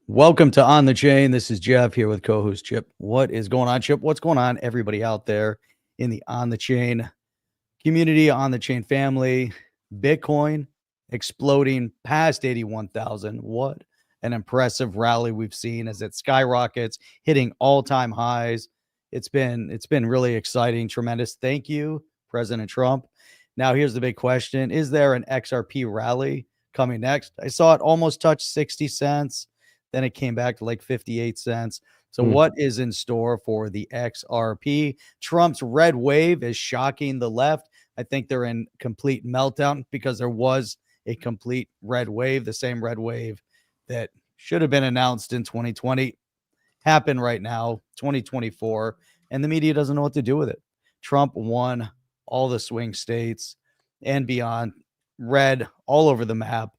Welcome to On the Chain. This is Jeff here with co-host Chip. What is going on, Chip? What's going on, everybody out there in the On the Chain community, On the Chain family? Bitcoin exploding past 81,000. What an impressive rally we've seen as it skyrockets, hitting all-time highs. It's been really exciting, tremendous. Thank you, President Trump. Now, here's the big question. Is there an XRP rally coming next? I saw it almost touch 60 cents. Then it came back to like 58 cents. So what is in store for the XRP? Trump's red wave is shocking the left. I think they're in complete meltdown because there was a complete red wave, the same red wave that should have been announced in 2020, happened right now, 2024, and the media doesn't know what to do with it. Trump won all the swing states and beyond, red all over the map.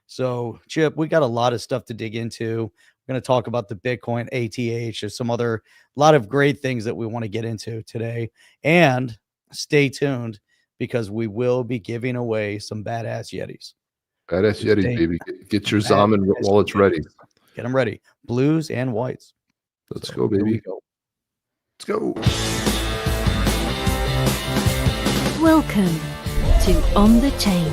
So, Chip, we got a lot of stuff to dig into. We're going to talk about the Bitcoin ATH. There's some other lot of great things that we want to get into today. And stay tuned because we will be giving away some badass Yetis. Badass Yetis, baby. Get your Zaman while it's ready. Get them ready. Blues and whites. Let's go, baby. Let's go. Welcome to On the Chain.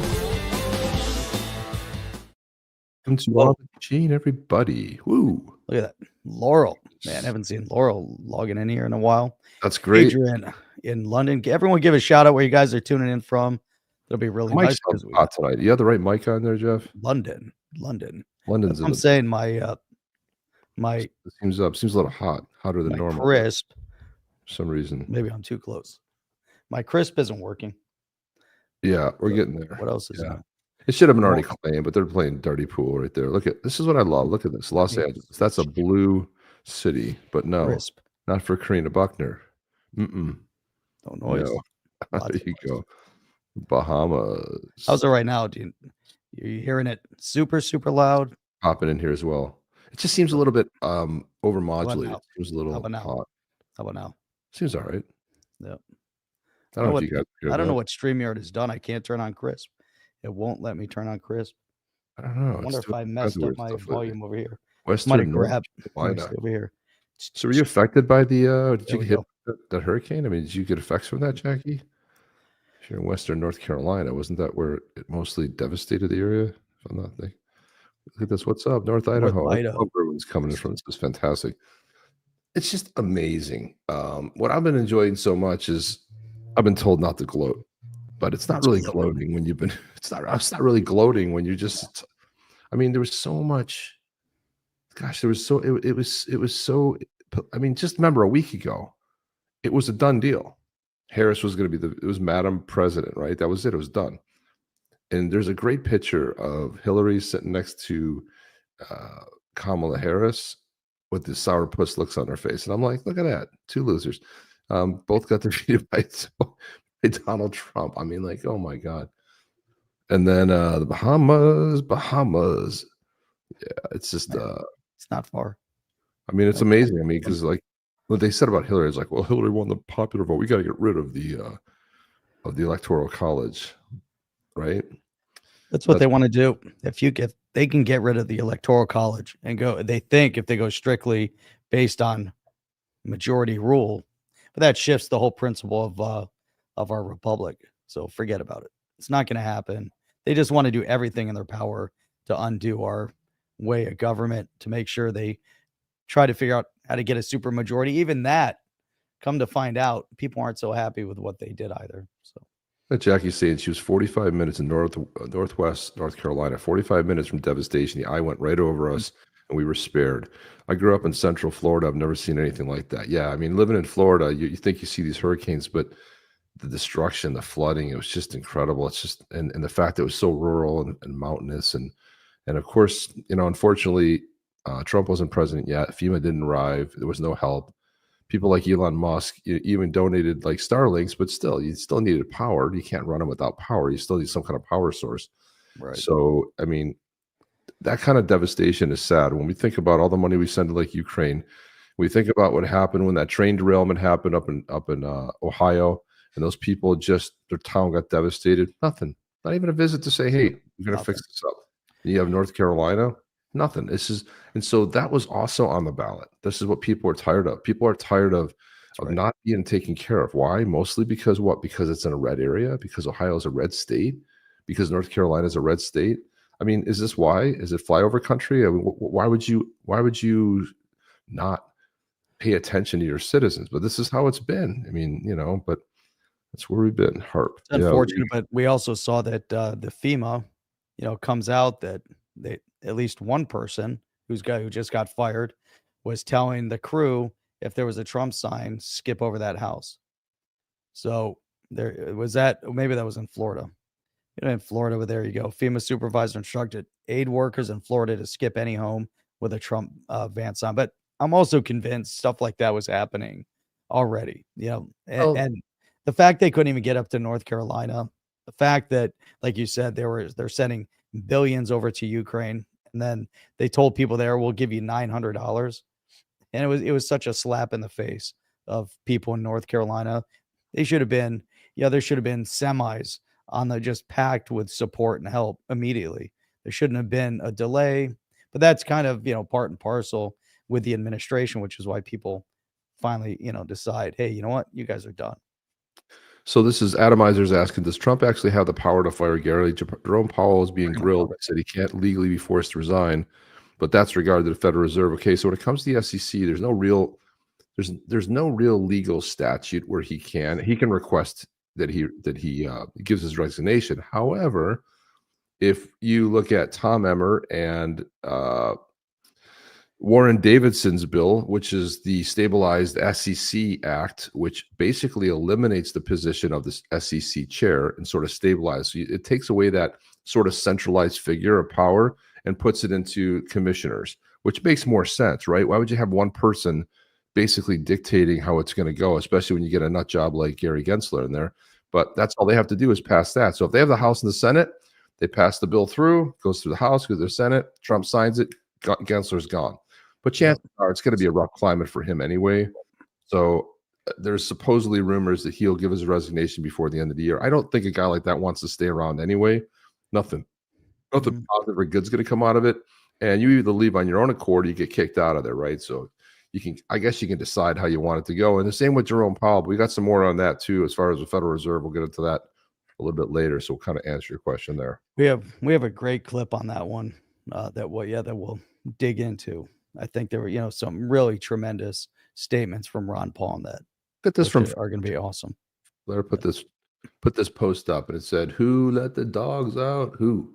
Welcome to On the Chain, everybody. Woo. Look at that. Laurel. Man, I haven't seen Laurel logging in here in a while. That's great. Adrian in London. Everyone give a shout out where you guys are tuning in from. It'll be really nice. Hot tonight. You have the right mic on there, Jeff? London's. I'm saying my it seems a little hot, hotter than normal. Crisp. For some reason. Maybe I'm too close. My crisp isn't working. Yeah, we're getting there. What else is that? It should have been already claimed, but they're playing dirty pool right there. Look at this is what I love. Look at this. Los Angeles. That's a blue city, but no, crisp. Not for Karina Buckner. No noise. No. There you go. Bahamas. How's it right now? You hearing it super loud? Popping in here as well. It just seems a little bit overmodulated. It seems a little hot. How about now? Seems all right. Yep. I don't know if you guys. I don't know what StreamYard has done. I can't turn on crisp. It won't let me turn on crisp. I don't know. I wonder if I messed up my volume over here. Western grab over here. So were you affected by the did you get hit that hurricane? I mean, did you get effects from that, Jackie? If you're in Western North Carolina, wasn't that where it mostly devastated the area? If I'm not thinking. Look at this. What's up, North Idaho? Everyone's coming in from. This is fantastic. It's just amazing. What I've been enjoying so much is I've been told not to gloat, but it's not really gloating when you've been. It's not really gloating when you're just. I mean, there was so much. Gosh, there was so. It was so. I mean, just remember a week ago, it was a done deal. Harris was going to be it was Madam President, right? That was it. It was done. And there's a great picture of Hillary sitting next to Kamala Harris with the sourpuss looks on her face. And I'm like, look at that. Two losers. Both got defeated by Donald Trump. I mean, like, oh my God. And then the Bahamas. Yeah, it's just it's not far. I mean, it's amazing. I mean, because like what they said about Hillary is like, well, Hillary won the popular vote. We got to get rid of the Electoral College. Right. That's what they want to do. If they can get rid of the Electoral College and they think if they go strictly based on majority rule, but that shifts the whole principle of our republic. So forget about it. It's not going to happen. They just want to do everything in their power to undo our way of government, to make sure they try to figure out how to get a super majority. Even that, come to find out, people aren't so happy with what they did either. So. Jackie's saying she was 45 minutes in northwest North Carolina, 45 minutes from devastation. The eye went right over us, and we were spared. I grew up in Central Florida. I've never seen anything like that. Yeah, I mean, living in Florida, you think you see these hurricanes, but the destruction, the flooding, it was just incredible. It's just and the fact that it was so rural and mountainous, and of course, unfortunately, Trump wasn't president yet. FEMA didn't arrive. There was no help. People like Elon Musk even donated like Starlinks, but still, you still needed power. You can't run them without power. You still need some kind of power source. Right. So, I mean, that kind of devastation is sad. When we think about all the money we send to like Ukraine, we think about what happened when that train derailment happened up in Ohio, and those people their town got devastated. Nothing. Not even a visit to say, hey, we're going to fix this up. And you have North Carolina. Nothing. And so that was also on the ballot. This is what people are tired of. People are tired of Right. not being taken care of. Why? Mostly because what? Because it's in a red area, because Ohio is a red state, because North Carolina is a red state. I mean, is this why? Is it flyover country? I mean, why would you not pay attention to your citizens? But this is how it's been. I mean, but that's where we've been. Harp. It's unfortunate, but we also saw that the FEMA, comes out that at least one person who just got fired was telling the crew if there was a Trump sign, skip over that house. So there was that. Maybe that was in Florida. In Florida, there you go. FEMA supervisor instructed aid workers in Florida to skip any home with a Trump van sign. But I'm also convinced stuff like that was happening already. And the fact they couldn't even get up to North Carolina, the fact that, like you said, they're sending billions over to Ukraine, and then they told people there, "We'll give you $900," and it was such a slap in the face of people in North Carolina. They should have been, there should have been semis on the just packed with support and help immediately. There shouldn't have been a delay, but that's kind of, part and parcel with the administration, which is why people finally, decide, hey, you know what? You guys are done. So this is Atomizer's asking, does Trump actually have the power to fire Gary? Jerome Powell is being grilled. Said he can't legally be forced to resign, but that's regarded to the Federal Reserve. Okay, so when it comes to the SEC, there's no real legal statute where he can request that he gives his resignation. However, if you look at Tom Emmer and Warren Davidson's bill, which is the Stabilized SEC Act, which basically eliminates the position of the SEC chair and sort of stabilizes. So it takes away that sort of centralized figure of power and puts it into commissioners, which makes more sense, right? Why would you have one person basically dictating how it's going to go, especially when you get a nut job like Gary Gensler in there? But that's all they have to do is pass that. So if they have the House and the Senate, they pass the bill through, goes through the House, goes to the Senate, Trump signs it, Gensler's gone. But chances are it's going to be a rough climate for him anyway. So there's supposedly rumors that he'll give his resignation before the end of the year. I don't think a guy like that wants to stay around anyway. Nothing positive or good's going to come out of it. And you either leave on your own accord or you get kicked out of there, right? So I guess you can decide how you want it to go. And the same with Jerome Powell. But we got some more on that too, as far as the Federal Reserve. We'll get into that a little bit later. So we'll kind of answer your question there. We have a great clip on that one that we'll dig into. I think there were, some really tremendous statements from Ron Paul on that. Get this from are going to be awesome. Let her put this post up, and it said, "Who let the dogs out? Who?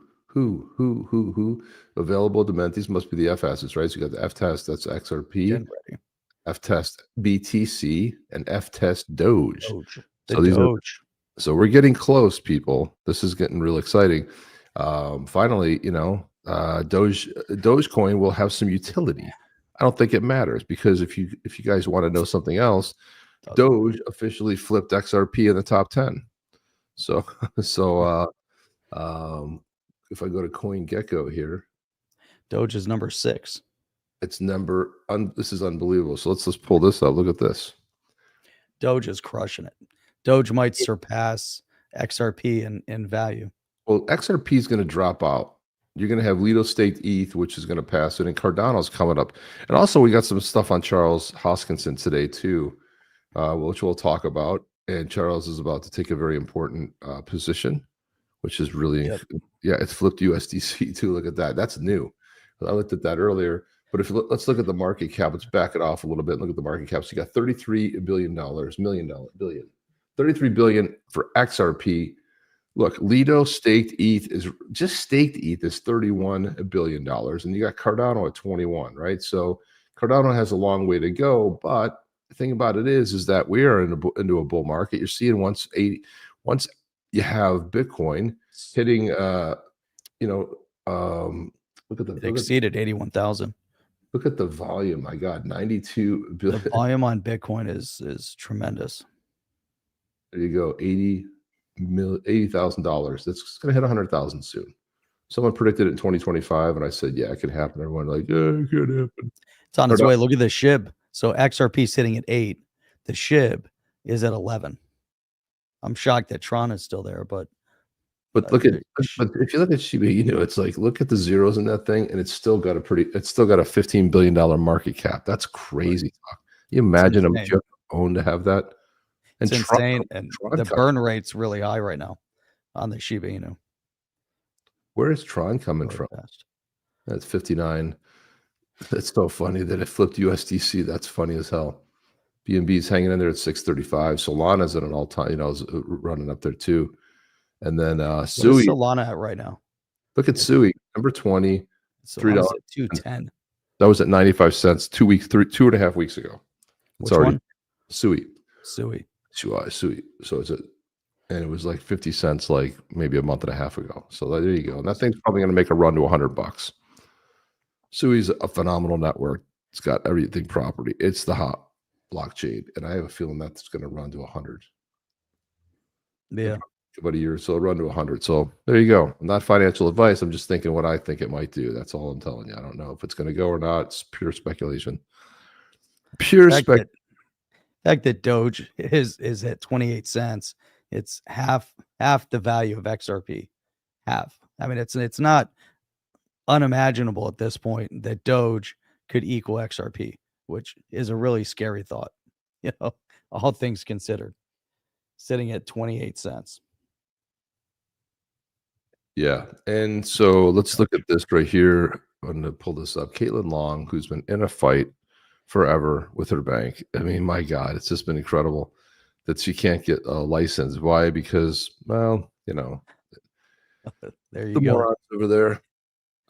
Available dementities must be the F assets, right? So you got the F test, that's XRP, F test BTC, and F test Doge. So we're getting close, people. This is getting real exciting. Finally, Dogecoin will have some utility. I don't think it matters because if you guys want to know something else, Doge officially flipped XRP in the top 10. So if I go to CoinGecko here, Doge is number 6. It's this is unbelievable. So let's pull this up. Look at this. Doge is crushing it. Doge might surpass XRP in value. Well, XRP is going to drop out. You're going to have Lido staked ETH, which is going to pass it, and Cardano's coming up. And also, we got some stuff on Charles Hoskinson today too, which we'll talk about. And Charles is about to take a very important position, which is really, it's flipped USDC too. Look at that. That's new. I looked at that earlier. But let's look at the market cap. Let's back it off a little bit and look at the market cap. So you got $33 billion, $33 billion for XRP. Look, Lido staked ETH is $31 billion, and you got Cardano at 21, right? So Cardano has a long way to go, but the thing about it is that we are into a bull market. You're seeing once you have Bitcoin hitting, look at it exceeded 81,000. Look at the volume. My God, 92 billion. The volume on Bitcoin is tremendous. There you go, $80,000. That's going to hit 100,000 soon. Someone predicted it in 2025, and I said, "Yeah, it could happen." Everyone like, "Yeah, it could happen." It's on its way. Look at the SHIB. So XRP sitting at 8. The SHIB is at 11. I'm shocked that Tron is still there, but But look at but if you look at Shiba Inu, it's like, look at the zeros in that thing, and it's still got a $15 billion market cap. That's crazy talk. You imagine how much you have to own to have that? And It's insane, and Tron the burn rate's really high right now on the Shiba Inu. Where is Tron coming Really from? fast. That's 59. That's so funny that it flipped USDC. That's funny as hell. BNB's hanging in there at 635. Solana's at an all-time, is running up there too. And then What is Sui. Solana at right now? Look at Sui, number 20. Solana's at 210. That was at 95 cents 2.5 weeks ago. It's Which already one? Sui. Sui. So it's and it was like 50 cents like maybe a month and a half ago. So there you go. And that thing's probably going to make a run to $100. Sui's a phenomenal network. It's got everything property. It's the hot blockchain, and I have a feeling that's going to run to 100. Yeah. About a year or so, run to 100. So there you go. Not financial advice. I'm just thinking what I think it might do. That's all I'm telling you. I don't know if it's going to go or not. It's pure speculation. Pure speculation. The fact that Doge is at 28 cents. It's half the value of XRP. Half. I mean, it's not unimaginable at this point that Doge could equal XRP, which is a really scary thought. All things considered, sitting at 28 cents. Yeah. And so let's look at this right here. I'm going to pull this up. Caitlin Long, who's been in a fight forever with her bank. I mean, my God, it's just been incredible that she can't get a license. Why? Because, well, there you the go. morons over there.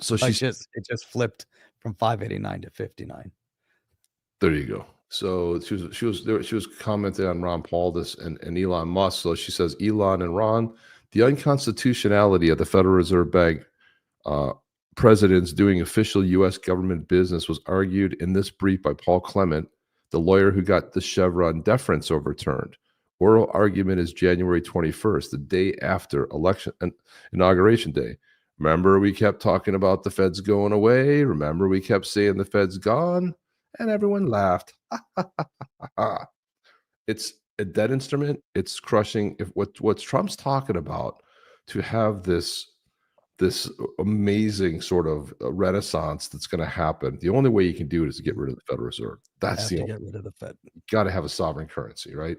So it just flipped from 589 to 59. There you go. So she was commenting on Ron Paul and Elon Musk. So she says, Elon and Ron, the unconstitutionality of the Federal Reserve Bank presidents doing official U.S. government business was argued in this brief by Paul Clement, the lawyer who got the Chevron deference overturned. Oral argument is January 21st, the day after election and inauguration day. Remember, we kept talking about the Fed's going away. Remember, we kept saying the Fed's gone, and everyone laughed. It's a debt instrument. It's crushing. If what Trump's talking about, to have this amazing sort of renaissance that's going to happen, the only way you can do it is to get rid of the Federal Reserve. That's the only. Get rid of the Fed. You got to have a sovereign currency, right?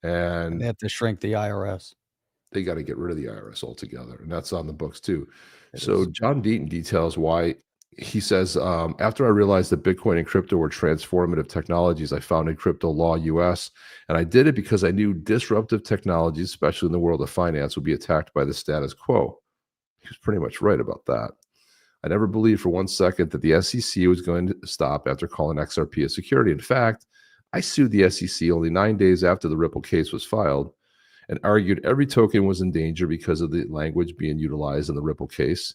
And they have to shrink the IRS. They got to get rid of the IRS altogether, and that's on the books too. So John Deaton details why. He says, after I realized that Bitcoin and crypto were transformative technologies, I founded Crypto Law US, and I did it because I knew disruptive technologies, especially in the world of finance, would be attacked by the status quo. He was pretty much right about that. I never believed for 1 second that the SEC was going to stop after calling XRP a security. In fact, I sued the SEC only 9 days after the Ripple case was filed and argued every token was in danger because of the language being utilized in the Ripple case,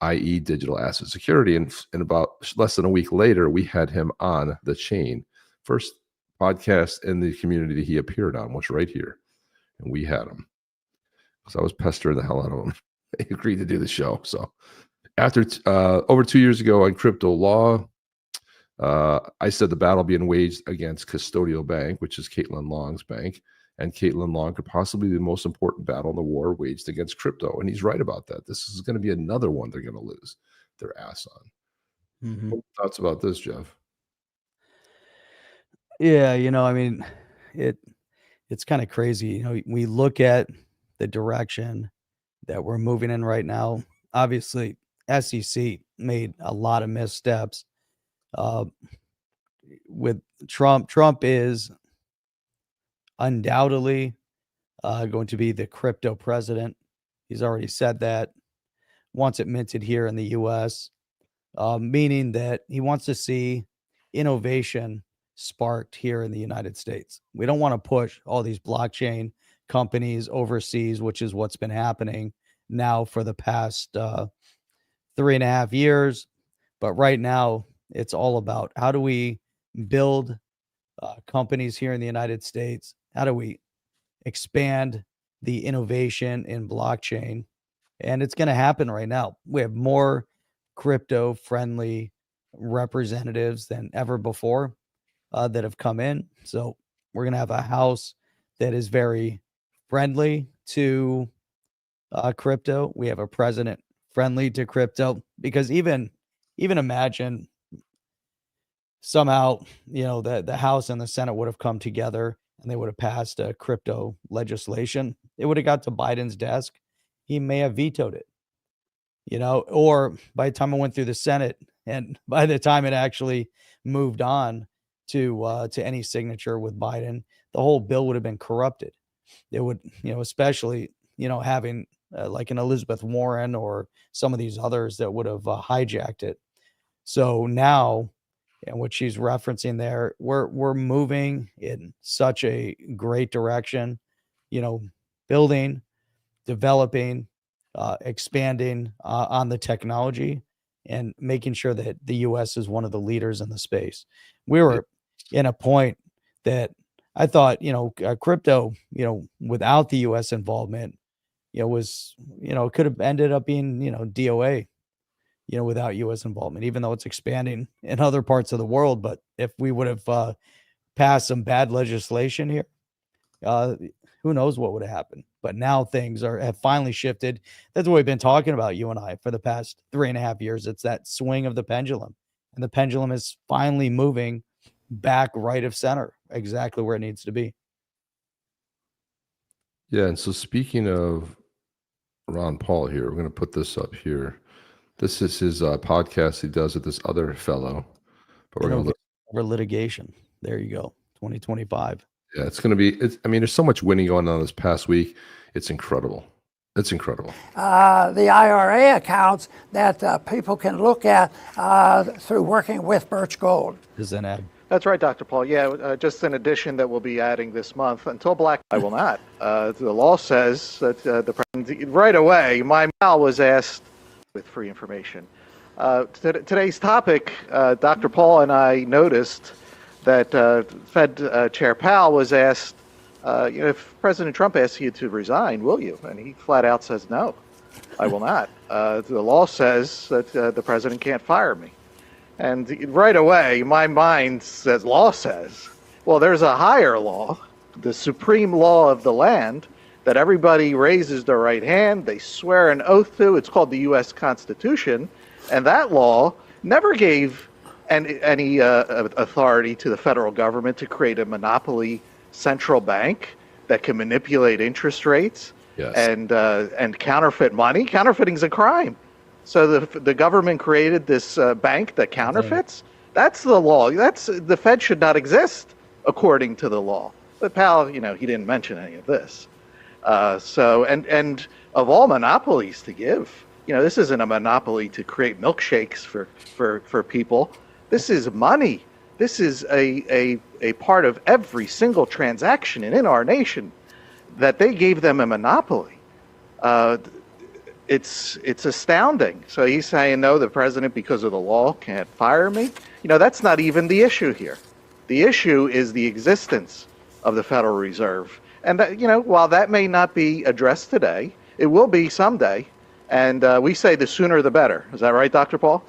i.e. digital asset security. And about less than a week later, we had him on the chain. First podcast in the community that he appeared on was right here. And we had him. So I was pestering the hell out of him. He agreed to do the show. So after over 2 years ago on Crypto Law, I said the battle being waged against Custodial Bank, which is Caitlin Long's bank, and Caitlin Long could possibly be the most important battle in the war waged against crypto. And he's right about that. This is going to be another one they're going to lose their ass on. Mm-hmm. What thoughts about this, Jeff? Yeah, I mean, it's kind of crazy. We look at the direction that we're moving in right now. Obviously, SEC made a lot of missteps with Trump. Trump is undoubtedly going to be the crypto president. He's already said that. Wants it minted here in the U.S., meaning that he wants to see innovation sparked here in the United States. We don't want to push all these blockchain companies overseas, which is what's been happening now for the past 3.5 years. But right now, it's all about how do we build companies here in the United States? How do we expand the innovation in blockchain? And it's going to happen right now. We have more crypto-friendly representatives than ever before that have come in. So we're going to have a house that is very friendly to crypto. We have a president friendly to crypto, because even imagine somehow, the House and the Senate would have come together and they would have passed a crypto legislation. It would have got to Biden's desk. He may have vetoed it, or by the time it went through the Senate and by the time it actually moved on to any signature with Biden, the whole bill would have been corrupted. It would, especially, having like an Elizabeth Warren or some of these others that would have hijacked it. So now, and what she's referencing there, we're moving in such a great direction, building, developing, expanding on the technology, and making sure that the U.S. is one of the leaders in the space. We were in a point that I thought, crypto, without the U.S. involvement, was, could have ended up being, DOA, without U.S. involvement, even though it's expanding in other parts of the world. But if we would have passed some bad legislation here, who knows what would have happened. But now things have finally shifted. That's what we've been talking about, you and I, for the past 3.5 years. It's that swing of the pendulum, and the pendulum is finally moving back right of center, exactly where it needs to be. Yeah, and so speaking of Ron Paul here, we're going to put this up here. This is his podcast he does with this other fellow. But we're going to look over litigation. There you go. 2025. Yeah, it's going to be. I mean, there's so much winning going on this past week. It's incredible. It's incredible. The IRA accounts that people can look at through working with Birch Gold. Is an ad. That's right, Dr. Paul. Yeah, just an addition that we'll be adding this month. Until Black, I will not. The law says that the president, right away, my pal was asked with free information. Today's topic, Dr. Paul and I noticed that Fed Chair Powell was asked, if President Trump asks you to resign, will you? And he flat out says, no, I will not. The law says that the president can't fire me. And right away, my mind says, law says. Well, there's a higher law, the supreme law of the land, that everybody raises their right hand, they swear an oath to. It's called the U.S. Constitution. And that law never gave any authority to the federal government to create a monopoly central bank that can manipulate interest rates. Yes. and counterfeit money. Counterfeiting is a crime. So the government created this bank that counterfeits. That's the law. The Fed should not exist according to the law. But Powell, he didn't mention any of this. And of all monopolies to give, this isn't a monopoly to create milkshakes for people. This is money. This is a part of every single transaction in our nation that they gave them a monopoly. It's astounding. So he's saying, no, the president, because of the law, can't fire me. That's not even the issue here. The issue is the existence of the Federal Reserve. And that, while that may not be addressed today, it will be someday. And we say the sooner the better. Is that right, Dr. Paul?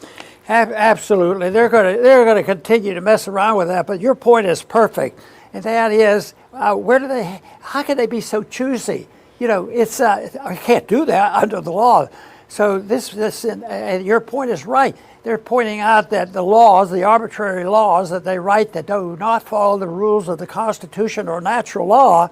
Absolutely. They're going to continue to mess around with that. But your point is perfect, and that is, how can they be so choosy? It's I can't do that under the law. So and your point is right. They're pointing out that the laws, the arbitrary laws that they write that do not follow the rules of the Constitution or natural law,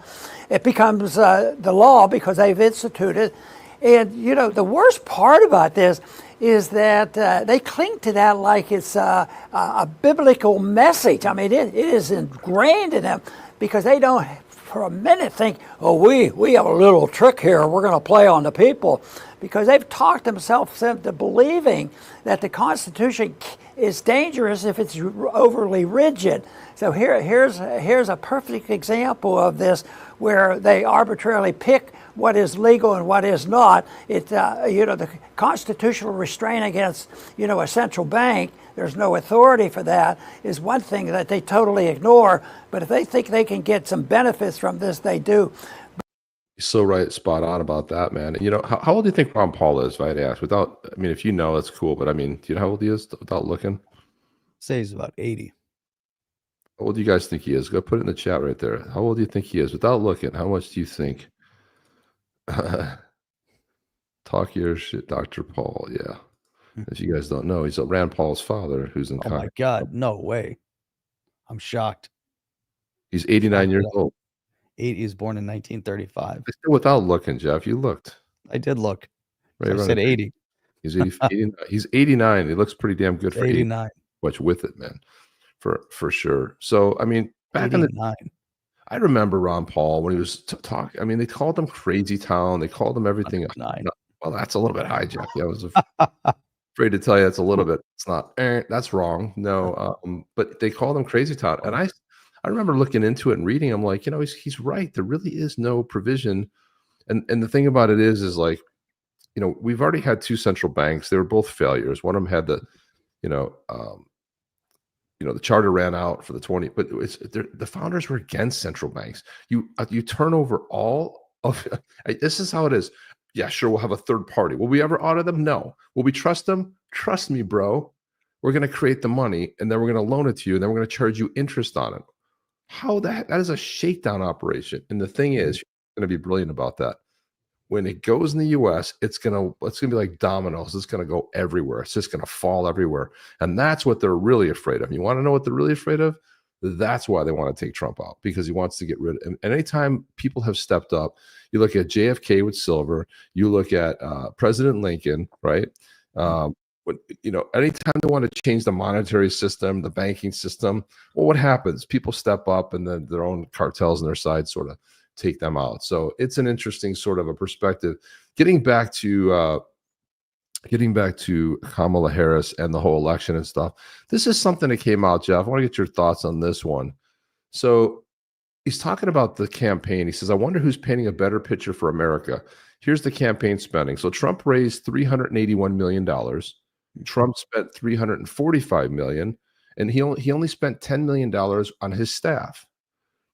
it becomes the law because they've instituted. And the worst part about this is that they cling to that like it's a biblical message. I mean, it is ingrained in them because they don't for a minute think, oh, we have a little trick here we're going to play on the people, because they've talked themselves into believing that the Constitution is dangerous if it's overly rigid. So here's a perfect example of this, where they arbitrarily pick what is legal and what is not. The constitutional restraint against, a central bank, there's no authority for that, is one thing that they totally ignore. But if they think they can get some benefits from this, they do. He's so right, spot on about that, man. How old do you think Ron Paul is, if I had to ask? If you know, that's cool. But do you know how old he is without looking? Say he's about 80. How old do you guys think he is? Go put it in the chat right there. How old do you think he is without looking? How much do you think? Talk your shit, Dr. Paul. Yeah. If you guys don't know, he's Rand Paul's father, who's in Oh my God, no way. I'm shocked. He's 89 years old. He was born in 1935. Still without looking, Jeff. You looked. I did look. Right, I said 80. He's 89. He's 89. He looks pretty damn good for 89. Much with it, man, for sure. So, I mean, back 89. I remember Ron Paul when he was talking. I mean, they called him Crazy Town. They called him everything. Well, that's a little bit high, Jeff. I was afraid to tell you it's a little bit. It's not. That's wrong. No, but they called him Crazy Town, and I remember looking into it and reading. I'm like, he's right. There really is no provision, and the thing about it is like, we've already had two central banks. They were both failures. One of them had the charter ran out for the 20, but the founders were against central banks. You turn over all of this is how it is. Yeah, sure, we'll have a third party. Will we ever audit them? No. Will we trust them? Trust me, bro. We're going to create the money, and then we're going to loan it to you, and then we're going to charge you interest on it. How that is a shakedown operation. And the thing is, you're going to be brilliant about that. When it goes in the US, it's gonna be like dominoes. It's gonna go everywhere. It's just gonna fall everywhere. And that's what they're really afraid of. You want to know what they're really afraid of? That's why they want to take Trump out, because he wants to get rid of him. And anytime people have stepped up, you look at JFK with silver, you look at President Lincoln, right? Anytime they want to change the monetary system, the banking system, well, what happens? People step up, and then their own cartels on their side sort of take them out. So it's an interesting sort of a perspective. Getting back to Kamala Harris and the whole election and stuff. This is something that came out, Jeff. I want to get your thoughts on this one. So he's talking about the campaign. He says, I wonder who's painting a better picture for America. Here's the campaign spending. So Trump raised $381 million. Trump spent $345 million, and he only spent $10 million on his staff.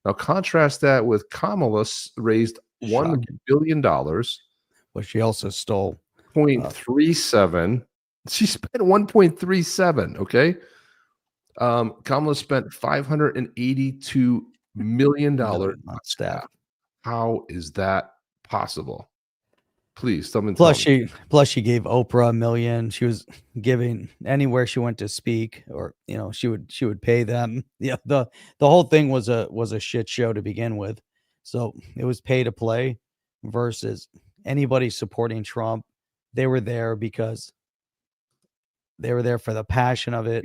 Now, contrast that with Kamala raised $1 billion. But she also stole 0.37. She spent 1.37. Okay. Kamala spent $582 million on staff. How is that possible? Please, someone. Plus, she gave Oprah $1 million. She was giving anywhere she went to speak, or she would pay them. Yeah, the whole thing was a shit show to begin with. So it was pay to play versus anybody supporting Trump. They were there because they were there for the passion of it.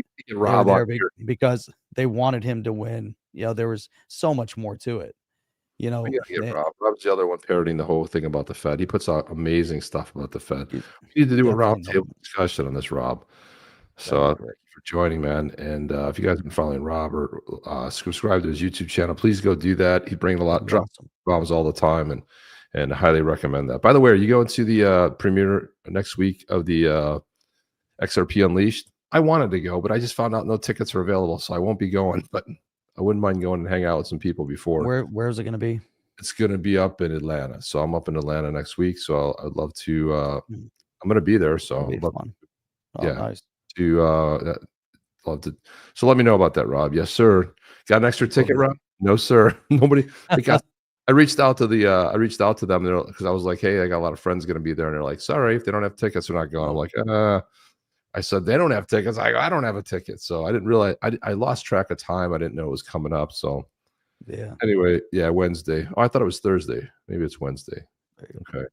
Because they wanted him to win. There was so much more to it. Rob's the other one parroting the whole thing about the Fed. He puts out amazing stuff about the Fed. We need to do a roundtable discussion on this, Rob. So thank you for joining, man. And if you guys have been following Rob or subscribe to his YouTube channel, please go do that. He's bringing a lot of bombs all the time, and I highly recommend that. By the way, are you going to the premiere next week of the XRP Unleashed? I wanted to go, but I just found out no tickets are available, so I won't be going. But I wouldn't mind going and hang out with some people before. Where's it going to be? It's going to be up in Atlanta. So I'm up in Atlanta next week. So I'd love to. I'm going to be there. So That'd be fun. Nice. Love to. So let me know about that, Rob. Yes, sir. Got an extra ticket, Rob? No, sir. Nobody. I reached out to them because I was like, hey, I got a lot of friends going to be there, and they're like, sorry, if they don't have tickets, they're not going. I'm like, I said, they don't have tickets. I don't have a ticket. So I didn't realize, I lost track of time. I didn't know it was coming up. So yeah. Anyway, yeah, Wednesday. Oh, I thought it was Thursday. Maybe it's Wednesday. Okay.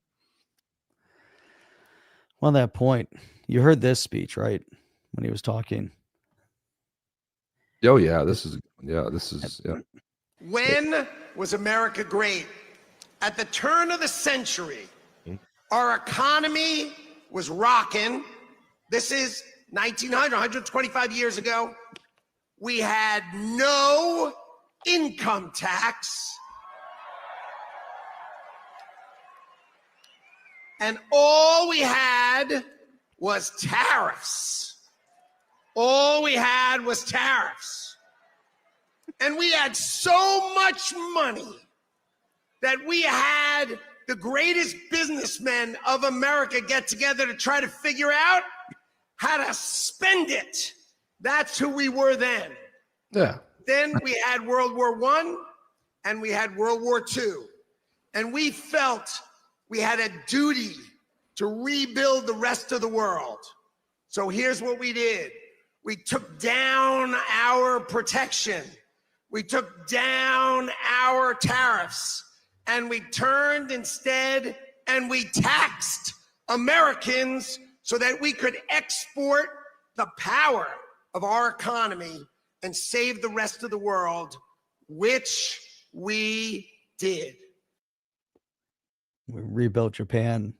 On that point, you heard this speech, right? When he was talking. Oh, yeah. This is. When was America great? At the turn of the century, our economy was rocking. This is 1900, 125 years ago. We had no income tax. And all we had was tariffs. All we had was tariffs. And we had so much money that we had the greatest businessmen of America get together to try to figure out how to spend it. That's who we were then. Yeah. Then we had World War I and we had World War II. And we felt we had a duty to rebuild the rest of the world. So here's what we did. We took down our protection. We took down our tariffs, and we turned instead and we taxed Americans so that we could export the power of our economy and save the rest of the world, which we did. We rebuilt Japan,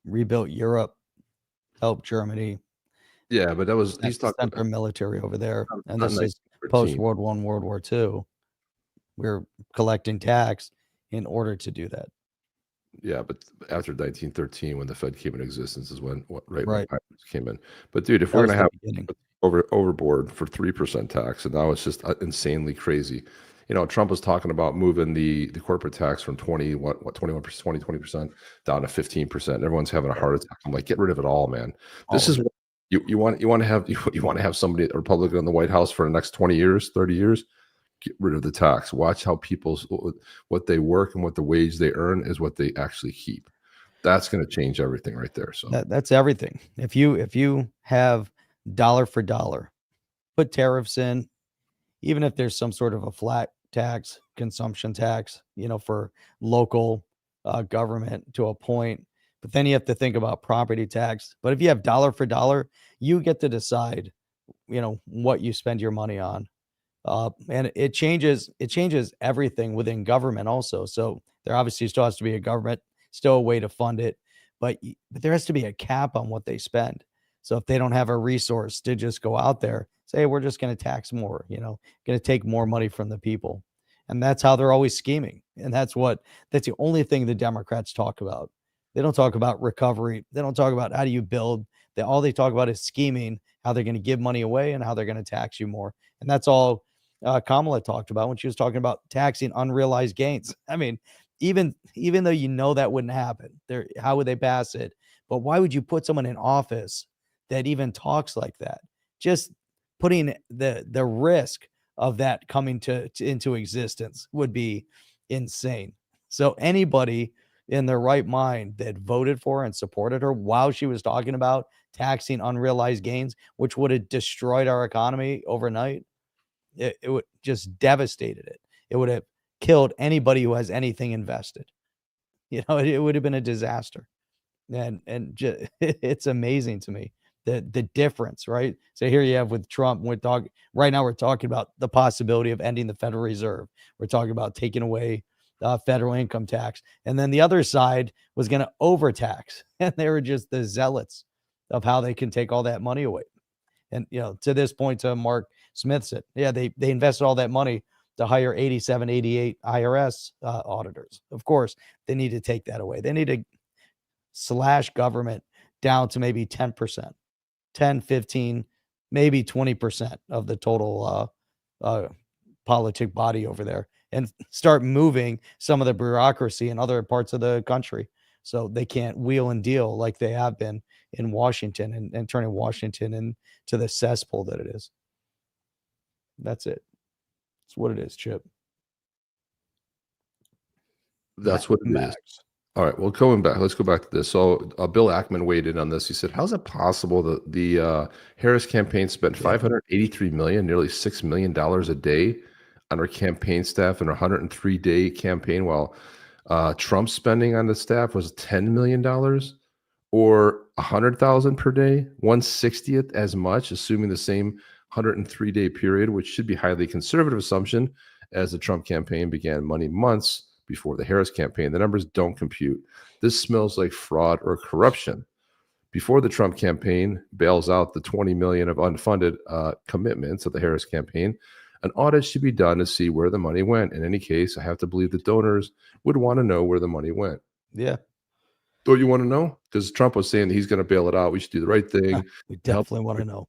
rebuilt Europe, helped Germany. Yeah, but that was he's talking sent our military over there, and not this is 1913. post World War I, World War II. We're collecting tax in order to do that. Yeah, but after 1913, when the Fed came into existence, is when when Right. pirates came in. But dude, if That we're was gonna the have beginning. overboard for 3% tax, and now it's just insanely crazy. You know, Trump was talking about moving the corporate tax from 20% down to 15%. Everyone's having a heart attack. I'm like, get rid of it all, man. This All is of what you want to have you want to have somebody, a Republican in the White House for the next 20 years, 30 years. Get rid of the tax. Watch how people's what they work and what the wage they earn is what they actually keep. That's going to change everything right there. So that's everything. If you have dollar for dollar, put tariffs in, even if there's some sort of a flat tax, consumption tax, for local government to a point, but then you have to think about property tax. But if you have dollar for dollar, you get to decide, what you spend your money on. And it changes everything within government also. So there obviously still has to be a government, still a way to fund it, but there has to be a cap on what they spend. So if they don't have a resource to just go out there, say, we're just going to tax more, going to take more money from the people. And that's how they're always scheming. And that's the only thing the Democrats talk about. They don't talk about recovery. They don't talk about how do you build. All they talk about is scheming, how they're going to give money away and how they're going to tax you more. And that's all Kamala talked about when she was talking about taxing unrealized gains. I mean, even though that wouldn't happen, how would they pass it? But why would you put someone in office that even talks like that? Just putting the risk of that coming into existence would be insane. So anybody in their right mind that voted for her and supported her while she was talking about taxing unrealized gains, which would have destroyed our economy overnight, it would just devastated it. It would have killed anybody who has anything invested. It would have been a disaster. And it's amazing to me the difference, right? So here you have with Trump, right now we're talking about the possibility of ending the Federal Reserve. We're talking about taking away federal income tax. And then the other side was going to overtax. And they were just the zealots of how they can take all that money away. And, to this point, to Mark Smith said, yeah, they invested all that money to hire 87, 88 IRS auditors. Of course, they need to take that away. They need to slash government down to maybe 10%, 10, 15, maybe 20% of the total politic body over there, and start moving some of the bureaucracy in other parts of the country so they can't wheel and deal like they have been in Washington and turning Washington into the cesspool that it is. That's it. That's what it is, Chip. that's what it is. All right. Well, going back, let's go back to this. So Bill Ackman weighed in on this. He said, how's it possible that the Harris campaign spent $583 million, nearly $6 million a day on our campaign staff in a 103-day campaign, while Trump's spending on the staff was $10 million or $100,000 per day, 1/60th as much, assuming the same 103-day period, which should be highly conservative assumption, as the Trump campaign began money months before the Harris campaign. The numbers don't compute. This smells like fraud or corruption. Before the Trump campaign bails out the $20 million of unfunded commitments of the Harris campaign, an audit should be done to see where the money went. In any case, I have to believe the donors would want to know where the money went. Yeah. Don't you want to know? Because Trump was saying that he's going to bail it out. We should do the right thing. We definitely want to know.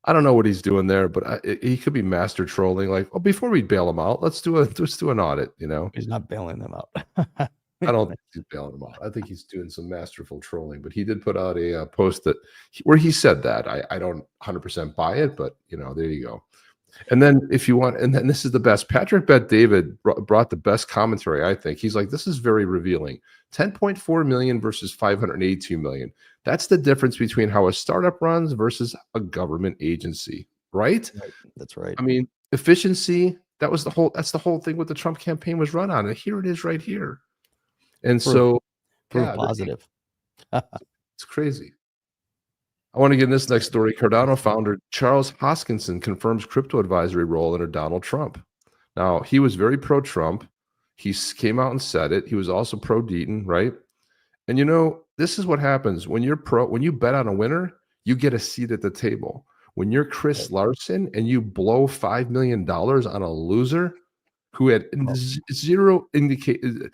I don't know what he's doing there, but he could be master trolling. Like, well, before we bail him out, let's do an audit. He's not bailing them out. I don't think he's bailing them out. I think he's doing some masterful trolling. But he did put out a post where he said that. I don't 100% buy it, but there you go. And then if you want, and then this is the best. Patrick Bet-David brought the best commentary, I think. He's like, this is very revealing. 10.4 million versus 582 million. That's the difference between how a startup runs versus a government agency, right? That's right. I mean, efficiency, that's the whole thing what the Trump campaign was run on. And here it is right here. And so proof positive. It's crazy. I want to get in this next story. Cardano founder Charles Hoskinson confirms crypto advisory role under Donald Trump. Now, he was very pro-Trump. He came out and said it. He was also pro-Deaton, right? And this is what happens when when you bet on a winner, you get a seat at the table. When you're Chris Larson and you blow $5 million on a loser who had zero indication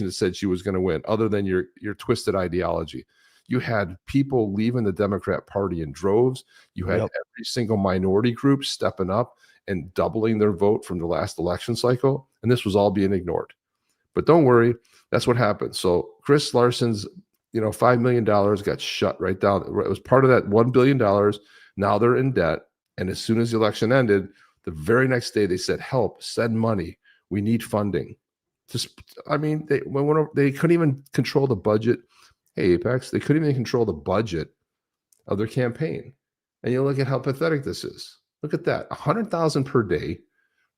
that said she was going to win, other than your twisted ideology. You had people leaving the Democrat Party in droves. You had every single minority group stepping up and doubling their vote from the last election cycle, and this was all being ignored. But don't worry, that's what happened. So Chris Larson's, $5 million got shut right down. It was part of that $1 billion. Now they're in debt, and as soon as the election ended, the very next day they said, "Help! Send money. We need funding." They couldn't even control the budget. Hey, Apex, they couldn't even control the budget of their campaign. And you look at how pathetic this is. Look at that, 100,000 per day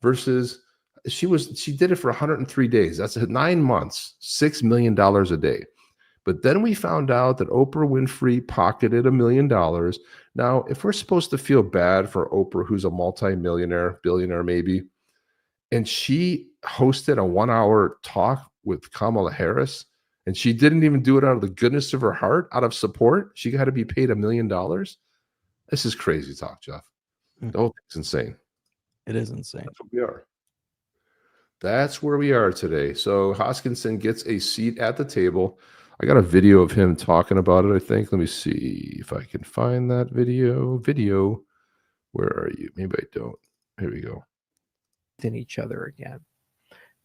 versus she did it for 103 days. That's 9 months, $6 million a day. But then we found out that Oprah Winfrey pocketed $1 million. Now, if we're supposed to feel bad for Oprah, who's a multi-millionaire, billionaire maybe, and she hosted a 1-hour talk with Kamala Harris, and she didn't even do it out of the goodness of her heart, out of support. She got to be paid $1 million. This is crazy talk, Jeff. The whole thing's insane. It is insane. That's what we are. That's where we are today. So Hoskinson gets a seat at the table. I got a video of him talking about it, I think. Let me see if I can find that video. Where are you? Maybe I don't. Here we go. In each other again.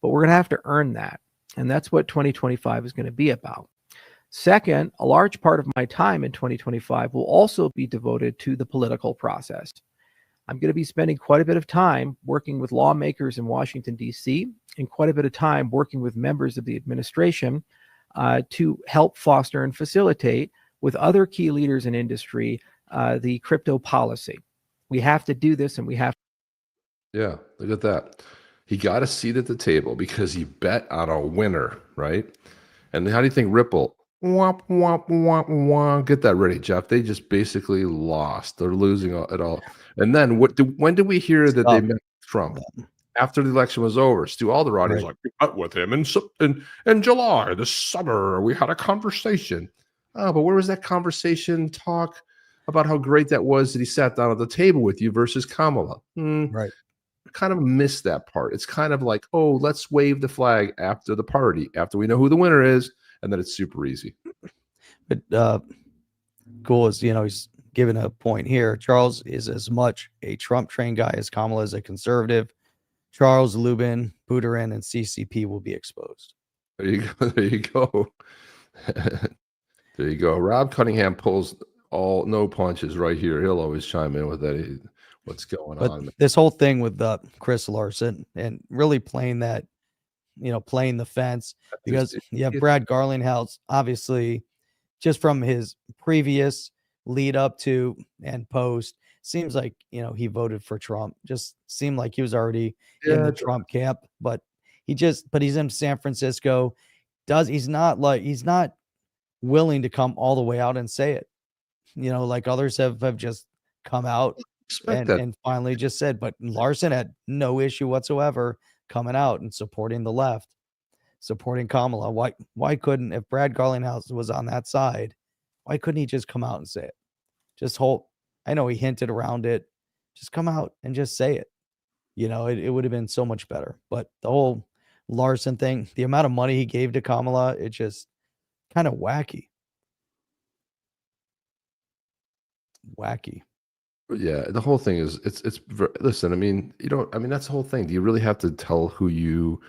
But we're going to have to earn that. And that's what 2025 is going to be about. Second, a large part of my time in 2025 will also be devoted to the political process. I'm going to be spending quite a bit of time working with lawmakers in Washington, D.C., and quite a bit of time working with members of the administration to help foster and facilitate with other key leaders in industry the crypto policy. We have to do this, and we have. Yeah, look at that. He got a seat at the table because he bet on a winner, right? And how do you think Ripple? Womp, womp, womp, womp. Get that ready, Jeff. They just basically lost. They're losing it all. And then when did we hear that they met Trump? After the election was over. Stu Alderani was like, we met with him in July, this summer. We had a conversation. Oh, but where was that conversation talk about how great that was that he sat down at the table with you versus Kamala? Right. Kind of missed that part. It's kind of like, oh, let's wave the flag after the party, after we know who the winner is, and then it's super easy. But cool is, he's given a point here. Charles is as much a Trump train guy as Kamala is a conservative. Charles, Lubin, Buterin, and CCP will be exposed. There you go. There you go. There you go. Rob Cunningham pulls no punches right here. He'll always chime in with that. What's going on? This whole thing with Chris Larson and really playing that, playing the fence, because you have Brad Garlinghouse, obviously, just from his previous lead up to and post, seems like, he voted for Trump. Just seemed like he was already in the Trump camp, but he's in San Francisco. He's not willing to come all the way out and say it, like others have just come out and finally just said. But Larson had no issue whatsoever coming out and supporting the left, supporting Kamala. Why couldn't, if Brad Garlinghouse was on that side, why couldn't he just come out and say it? I know he hinted around it. Just come out and just say it. It would have been so much better. But the whole Larson thing, the amount of money he gave to Kamala, it just kind of wacky. Yeah, the whole thing is listen, that's the whole thing. Do you really have to tell who you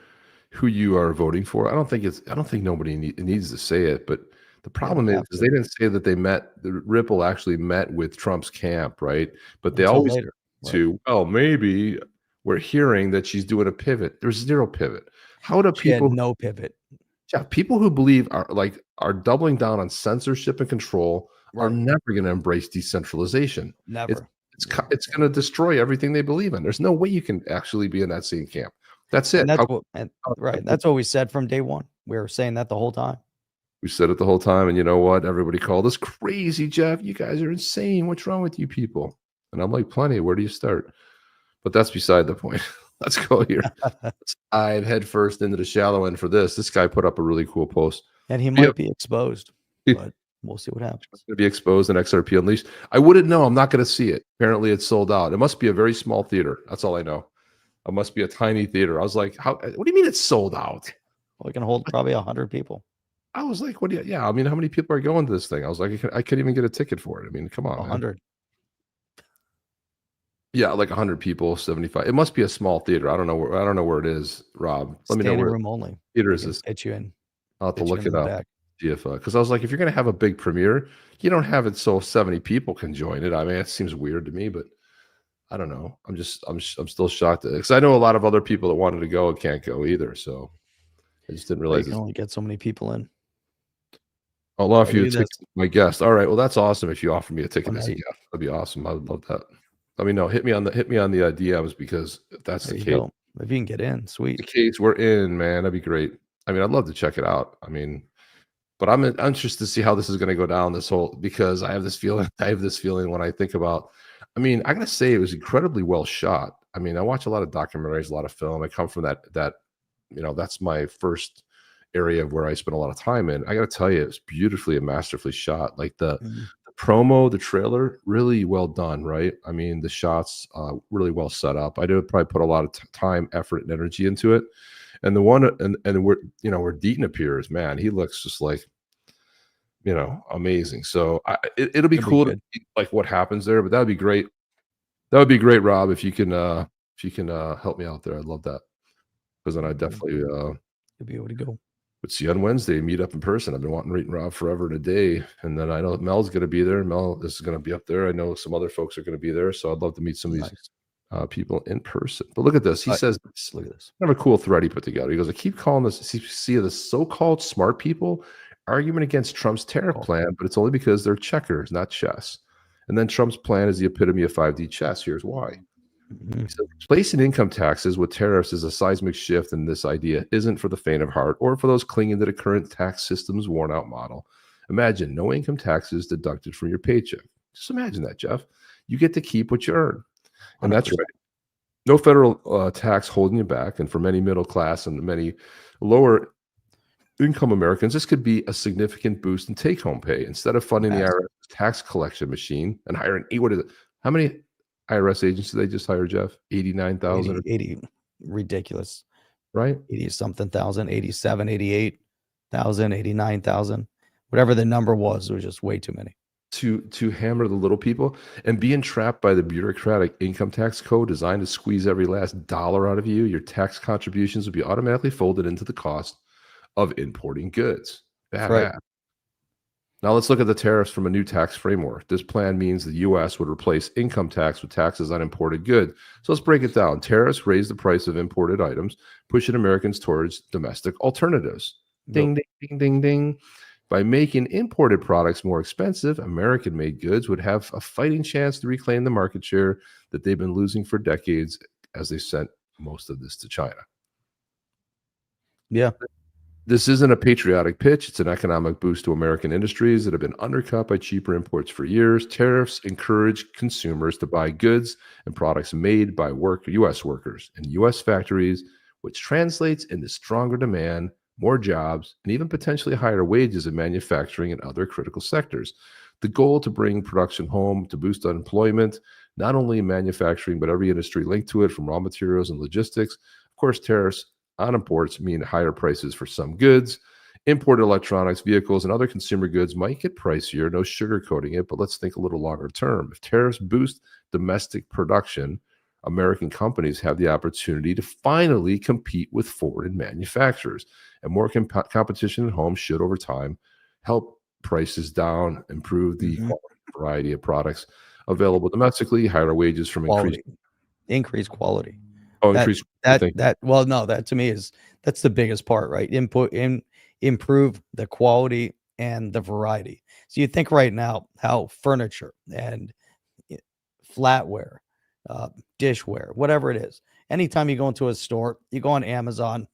are voting for? I don't think nobody needs to say it, but the problem is they didn't say that Ripple actually met with Trump's camp, right? But they always to, oh, maybe we're hearing that she's doing a pivot. There's zero pivot. How do She had people no pivot. people who believe are doubling down on censorship and control are Right. never going to embrace decentralization. Never. It's going to destroy everything they believe in. There's no way you can actually be in that same camp. That's it. And that's right. That's what we said from day one. We were saying that the whole time. We said it the whole time, and you know what? Everybody called us crazy, Jeff. You guys are insane. What's wrong with you people? And I'm like, plenty. Where do you start? But that's beside the point. Let's go here. Let's dive head first into the shallow end for this. This guy put up a really cool post. And he might be exposed, but we'll see what happens. It's going to be exposed in XRP Unleashed. I wouldn't know. I'm not going to see it. Apparently, it's sold out. It must be a very small theater. That's all I know. It must be a tiny theater. I was like, "How? What do you mean it's sold out?" Well, it can hold probably 100 people. I was like, "What do you?" Yeah, I mean, how many people are going to this thing? I was like, I couldn't even get a ticket for it. I mean, come on, 100. Yeah, like 100 people, 75. It must be a small theater. I don't know where it is, Rob. Let me know where room only. theater is this. Get you in. I'll have to look it up. Because I was like, if you're going to have a big premiere, you don't have it so 70 people can join it. I mean, it seems weird to me, but I don't know. I'm still shocked because I know a lot of other people that wanted to go and can't go either. So I just didn't realize you can only get so many people in. I'll offer you a ticket, my guest. All right, well, that's awesome. If you offer me a ticket as a guest, that'd be awesome. I would love that. Let me know. Hit me on the DMs because if that's the case, if you can get in, sweet. The case we're in, man, that'd be great. I mean, I'd love to check it out. I mean, but I'm interested to see how this is going to go down. This whole because I have this feeling. When I think about. I mean, I gotta say it was incredibly well shot. I mean, I watch a lot of documentaries, a lot of film. I come from that that's my first area of where I spent a lot of time in. I gotta tell you, it's beautifully and masterfully shot. Like the promo, the trailer, really well done, right? I mean, the shots really well set up. I did probably put a lot of time, effort, and energy into it. And the one and where Deaton appears, man, he looks just like amazing. So it'll be cool to see, like what happens there, but that'd be great. That would be great, Rob, if you can help me out there. I'd love that because then I definitely you'll be able to go. But see on Wednesday, meet up in person. I've been wanting to meet Rob forever and a day. And then I know Mel's going to be there. Mel is going to be up there. I know some other folks are going to be there. So I'd love to meet some of these people in person. But look at this. He says, look at this. Kind of a cool thread he put together. He goes, I keep calling this CPC of the so-called smart people argument against Trump's tariff plan, but it's only because they're checkers, not chess. And then Trump's plan is the epitome of 5D chess. Here's why. He said, replacing income taxes with tariffs is a seismic shift, and this idea isn't for the faint of heart or for those clinging to the current tax system's worn-out model. Imagine no income taxes deducted from your paycheck. Just imagine that, Jeff. You get to keep what you earn. And 100%. That's right. No federal tax holding you back. And for many middle class and many lower income Americans, this could be a significant boost in take-home pay. Instead of funding the IRS tax collection machine and hiring how many IRS agents did they just hire, Jeff? 89,000? 80, ridiculous. Right? 80-something thousand, 87, 88,000, 89,000. Whatever the number was, it was just way too many. To hammer the little people and being trapped by the bureaucratic income tax code designed to squeeze every last dollar out of you, your tax contributions would be automatically folded into the cost of importing goods. Bad. Now let's look at the tariffs from a new tax framework. This plan means the U.S. would replace income tax with taxes on imported goods. So let's break it down. Tariffs raise the price of imported items, pushing Americans towards domestic alternatives. Ding, ding, ding, ding, ding. By making imported products more expensive, American-made goods would have a fighting chance to reclaim the market share that they've been losing for decades as they sent most of this to China. Yeah. This isn't a patriotic pitch. It's an economic boost to American industries that have been undercut by cheaper imports for years. Tariffs encourage consumers to buy goods and products made by U.S. workers in U.S. factories, which translates into stronger demand, more jobs, and even potentially higher wages in manufacturing and other critical sectors. The goal to bring production home to boost unemployment, not only in manufacturing, but every industry linked to it, from raw materials and logistics. Of course, tariffs on imports mean higher prices for some goods. Imported electronics, vehicles, and other consumer goods might get pricier, no sugarcoating it, but let's think a little longer term. If tariffs boost domestic production, American companies have the opportunity to finally compete with foreign manufacturers. And more competition at home should, over time, help prices down, improve the variety of products available domestically, higher wages from increased increase quality. Oh, That increase. well, no, that to me that's the biggest part, right? Improve the quality and the variety. So you think right now how furniture and i- flatware, dishware, whatever it is. Anytime you go into a store, you go on Amazon,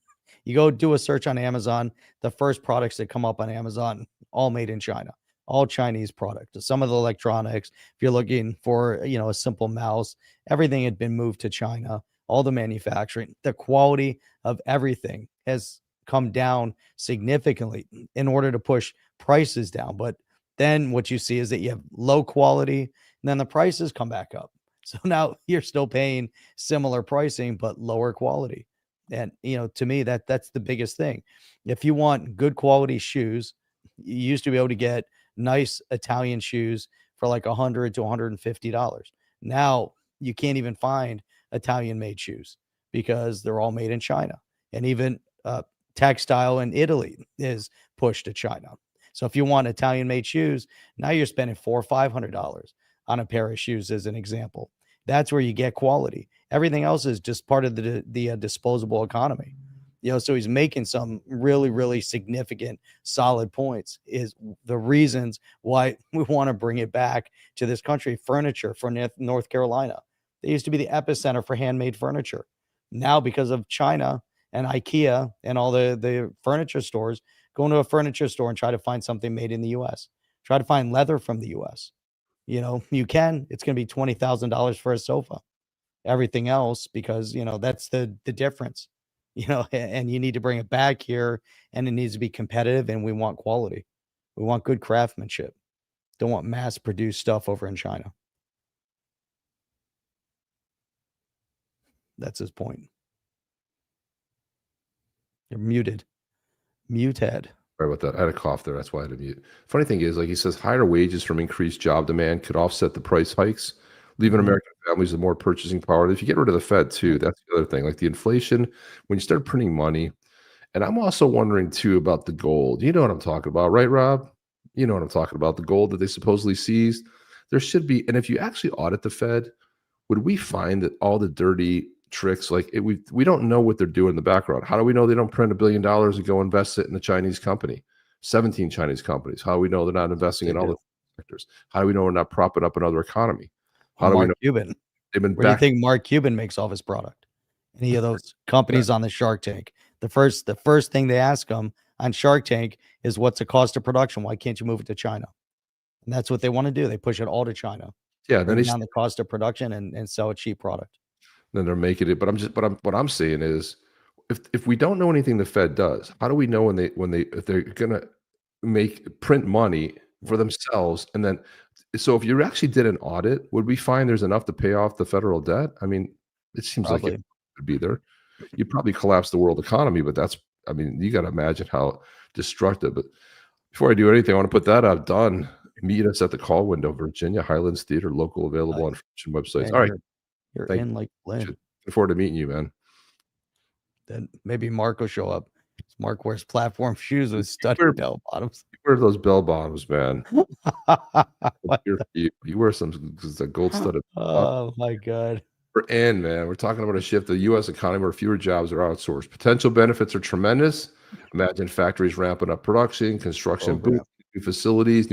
you go do a search on Amazon, the first products that come up on Amazon, all made in China, all Chinese product. Some of the electronics, if you're looking for, a simple mouse, everything had been moved to China. All the manufacturing, the quality of everything has come down significantly in order to push prices down. But then what you see is that you have low quality, and then the prices come back up. So now you're still paying similar pricing, but lower quality. And to me, that's the biggest thing. If you want good quality shoes, you used to be able to get nice Italian shoes for like $100 to $150. Now you can't even find Italian made shoes because they're all made in China. And even textile in Italy is pushed to China. So if you want Italian made shoes, now you're spending $400 or $500 on a pair of shoes, as an example. That's where you get quality. Everything else is just part of the disposable economy. So he's making some really, really significant, solid points. Is the reasons why we want to bring it back to this country. Furniture for North Carolina. They used to be the epicenter for handmade furniture. Now, because of China and IKEA and all the furniture stores, go into a furniture store and try to find something made in the U.S. Try to find leather from the U.S. You can. It's going to be $20,000 for a sofa. Everything else, because that's the difference. And you need to bring it back here, and it needs to be competitive, and we want quality. We want good craftsmanship. Don't want mass produced stuff over in China. That's his point. You're muted. Muted. Sorry about that. I had a cough there. That's why I had to mute. Funny thing is, like he says, higher wages from increased job demand could offset the price hikes, leaving American families with more purchasing power. If you get rid of the Fed too, that's the other thing. Like the inflation, when you start printing money, and I'm also wondering too about the gold. You know what I'm talking about, right, Rob? You know what I'm talking about. The gold that they supposedly seized. There should be, and if you actually audit the Fed, would we find that all the dirty tricks, like we don't know what they're doing in the background? How do we know they don't print $1 billion and go invest it in a Chinese company, 17 Chinese companies? How do we know they're not investing in all the sectors? How do we know we're not propping up another economy? How do we know Cuban? they've been Where do you back? think Mark Cuban makes all his product? Any of those companies on the Shark Tank? The first thing they ask them on Shark Tank is, what's the cost of production? Why can't you move it to China? And that's what they want to do. They push it all to China. Yeah, then Bring down the cost of production and sell a cheap product. then they're making it. But what I'm saying is, if we don't know anything the Fed does, how do we know if they're gonna print money for themselves? And then, so if you actually did an audit, would we find there's enough to pay off the federal debt? I mean, it seems like it would be there. You'd probably collapse the world economy, but you got to imagine how destructive. But before I do anything, I want to put that out. Done. Meet us at the call window, Virginia Highlands Theater, local, available on websites. Man, All right. You're in like Lynn. Looking forward to meeting you, man. Then maybe Mark will show up. Mark wears platform shoes with studded bell bottoms. You wear those bell bottoms, man. You wear some gold studded. Oh my God. We're in, man. We're talking about a shift to the U.S. economy where fewer jobs are outsourced. Potential benefits are tremendous. Imagine factories ramping up production, construction boom, new facilities,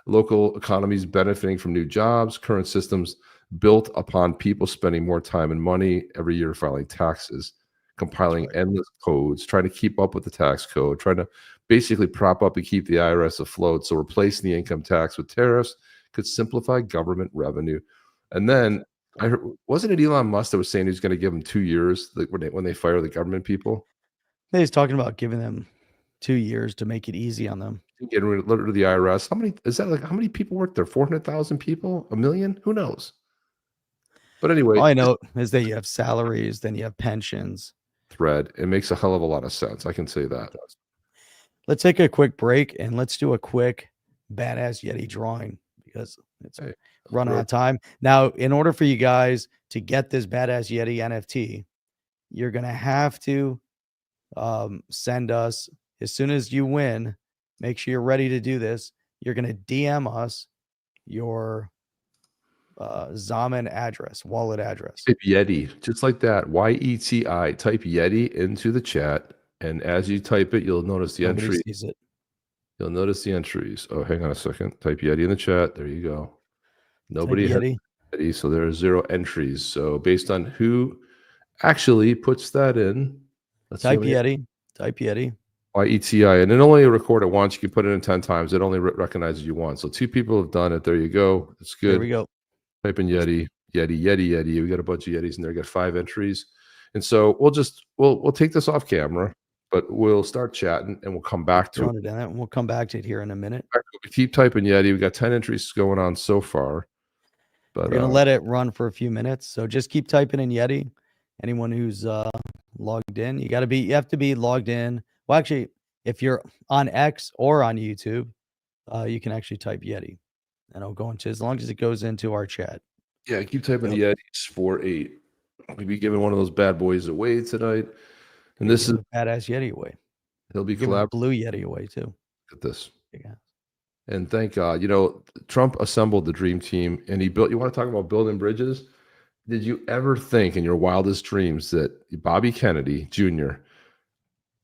local economies benefiting from new jobs, current systems built upon people spending more time and money every year filing taxes, compiling endless codes, trying to keep up with the tax code, trying to basically prop up and keep the IRS afloat. So replacing the income tax with tariffs could simplify government revenue. And then wasn't it Elon Musk that was saying he's going to give them 2 years when they fire the government people? He's talking about giving them 2 years to make it easy on them. Getting rid of the IRS. How many people work there? 400,000 people? 1 million? Who knows? But anyway, all I know is that you have salaries, then you have pensions. Thread. It makes a hell of a lot of sense. I can say that. Let's take a quick break and let's do a quick badass Yeti drawing because it's running out of time. Now, in order for you guys to get this badass Yeti NFT, you're going to have to send us, as soon as you win, make sure you're ready to do this. You're going to DM us your Zaman address, wallet address. Type Yeti, just like that. YETI. Type Yeti into the chat, and as you type it, you'll notice the Nobody entry. sees it. You'll notice the entries. Oh, hang on a second. Type Yeti in the chat. There you go. Nobody Type has Yeti. Yeti, so there are 0 entries. So based on who actually puts that in, let's see how Type many- Yeti. Type Yeti. YETI, and it only record it once. You can put it in 10 times. It only recognizes you once. So 2 people have done it. There you go. It's good. There we go. Type in Yeti, Yeti, Yeti, Yeti. We got a bunch of Yetis in there. We got 5 entries, and so we'll take this off camera, but we'll start chatting and we'll come back to it. Throwing it in there, and we'll come back to it here in a minute. We keep typing Yeti. We got 10 entries going on so far, but We're gonna let it run for a few minutes. So just keep typing in Yeti. Anyone who's logged in, you have to be logged in. Well, actually, if you're on X or on YouTube, you can actually type Yeti, and it'll go into, as long as it goes into our chat. yeah, keep typing Yetis 48. We'll be giving one of those bad boys away tonight, and this is a badass Yeti away. he'll be Give a collab. blue Yeti away too. At this. Yeah. And thank God, Trump assembled the dream team, and he built. You want to talk about building bridges? Did you ever think in your wildest dreams that Bobby Kennedy Jr.,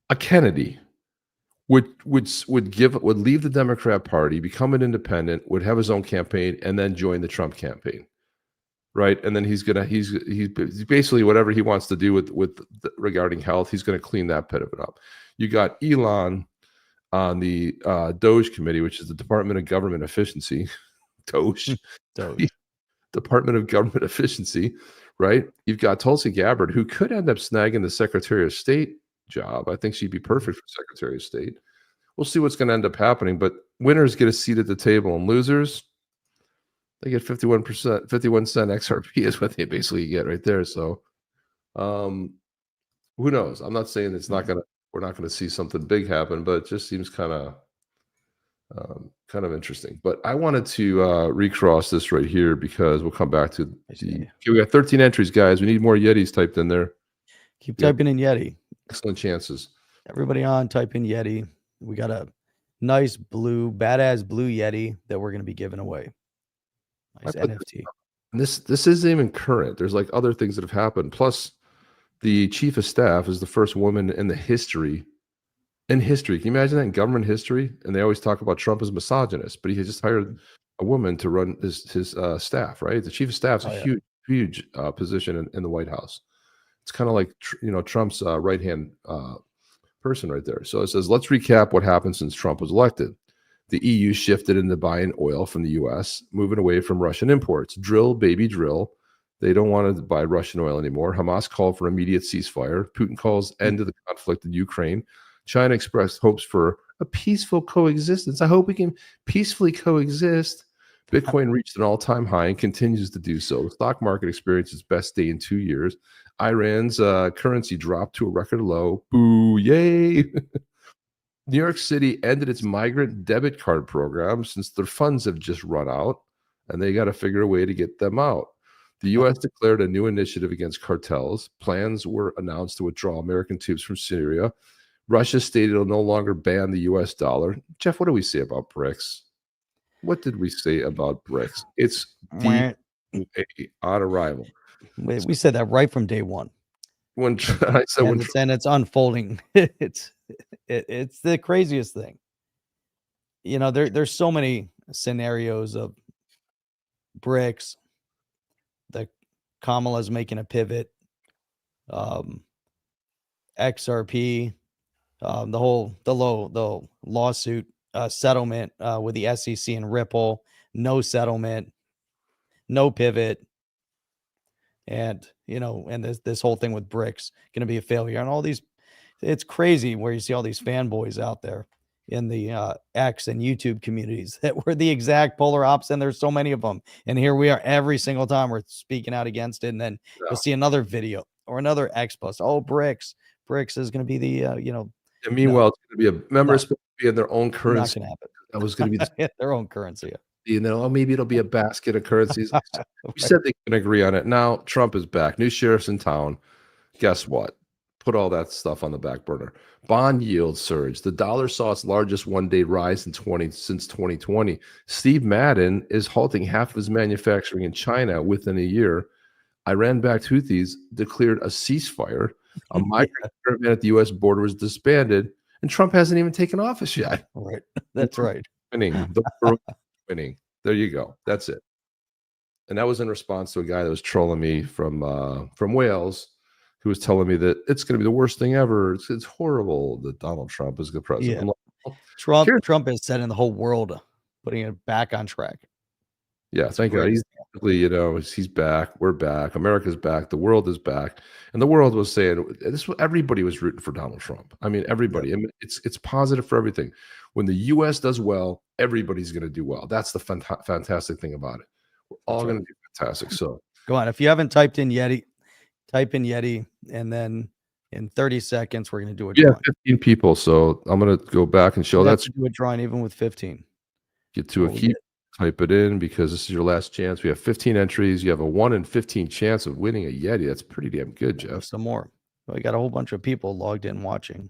a Kennedy, would leave the Democrat Party, become an independent, would have his own campaign, and then join the Trump campaign, right? And then he's basically whatever he wants to do regarding health, he's going to clean that bit of it up. You got Elon on the DOGE committee, which is the Department of Government Efficiency, DOGE. Department of Government Efficiency, right? You've got Tulsi Gabbard, who could end up snagging the Secretary of State job. I think she'd be perfect for Secretary of State. We'll see what's going to end up happening, but winners get a seat at the table, and losers, they get 51%, 51 cent XRP is what they basically get right there. So, who knows? I'm not saying we're not going to see something big happen, but it just seems kind of interesting. But I wanted to recross this right here because we'll come back to we got 13 entries, guys. We need more Yetis typed in there. Keep typing in Yeti. Excellent chances. Everybody on, type in Yeti. We got a nice badass blue Yeti that we're going to be giving away. Nice NFT. And this isn't even current. There's like other things that have happened. Plus, the chief of staff is the first woman in history. Can you imagine that in government history? And they always talk about Trump as misogynist, but he just hired a woman to run his staff, right? The chief of staff is a huge position in the White House. It's kind of like Trump's right-hand person right there. So it says, let's recap what happened since Trump was elected. The EU shifted into buying oil from the U.S., moving away from Russian imports. Drill, baby, drill. They don't want to buy Russian oil anymore. Hamas called for immediate ceasefire. Putin calls end to the conflict in Ukraine. China expressed hopes for a peaceful coexistence. I hope we can peacefully coexist. Bitcoin reached an all-time high and continues to do so. The stock market experienced its best day in 2 years. Iran's currency dropped to a record low. Boo, yay. New York City ended its migrant debit card program since their funds have just run out, and they got to figure a way to get them out. The U.S. declared a new initiative against cartels. Plans were announced to withdraw American troops from Syria. Russia stated it will no longer ban the U.S. dollar. Jeff, what do we say about BRICS? What did we say about BRICS? It's DOA on arrival. We said that right from day one. And It's unfolding. it's the craziest thing. There's so many scenarios of BRICS. The Kamala's making a pivot. XRP. The lawsuit settlement with the SEC and Ripple, no settlement, no pivot, and this whole thing with BRICS going to be a failure, and all these, it's crazy where you see all these fanboys out there in the X and YouTube communities that were the exact polar opposite, and there's so many of them, and here we are every single time we're speaking out against it, and then you'll see another video or another X post. Oh, BRICS is going to be the And meanwhile, it's going to be a member supposed to be in their own currency. Not going to happen. That was going to be their own currency. Maybe it'll be a basket of currencies. We said they can agree on it. Now Trump is back. New sheriff's in town. Guess what? put all that stuff on the back burner. Bond yield surge. The dollar saw its largest one-day rise since 2020. Steve Madden is halting half of his manufacturing in China within a year. Iran-backed Houthis declared a ceasefire. A migrant caravan at the U.S. border was disbanded, and Trump hasn't even taken office yet. Right. That's right. Winning. The world winning. There you go. That's it. And that was in response to a guy that was trolling me from Wales, who was telling me that it's going to be the worst thing ever. It's horrible that Donald Trump is the president. Yeah. I'm like, well, Trump is setting the whole world, putting it back on track. yeah, thank God. He's basically, he's back. We're back. America's back. The world is back. And the world was saying this. Everybody was rooting for Donald Trump. I mean, everybody. I mean, it's positive for everything. When the U.S. does well, everybody's going to do well. That's the fantastic thing about it. We're all going to do fantastic. So go on. If you haven't typed in Yeti, type in Yeti, and then in 30 seconds we're going to do a drawing. 15 people. So I'm going to go back and show that. Do a drawing even with 15. Get to a key. Type it in because this is your last chance. We have 15 entries. You have a 1 in 15 chance of winning a Yeti. That's pretty damn good, Jeff. Some more. We got a whole bunch of people logged in watching.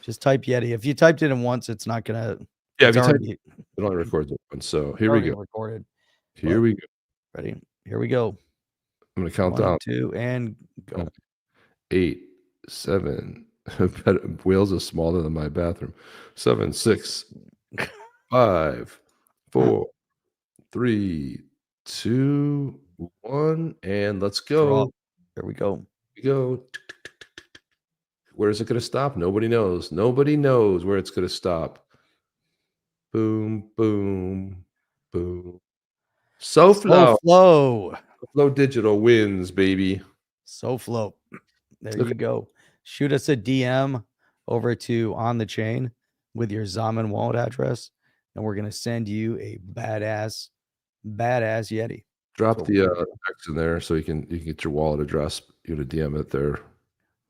Just type Yeti. If you typed it in once, it's not gonna. Yeah, if you type, it only records it once. So here we go. Recorded. Here we go. Ready? Here we go. I'm gonna count 1, down. 2, and go. 8, 7. Wales is smaller than my bathroom. 7, 6, 5, 4. 3, 2, 1, and let's go. Here we go. Where is it going to stop? Nobody knows. Nobody knows where it's going to stop. Boom, boom, boom. SoFlo. SoFlo Digital wins, baby. SoFlo. There you go. Shoot us a DM over to On the Chain with your Zaman wallet address, and we're going to send you a badass Yeti. Drop the text in there so you can get your wallet address. You to DM it there.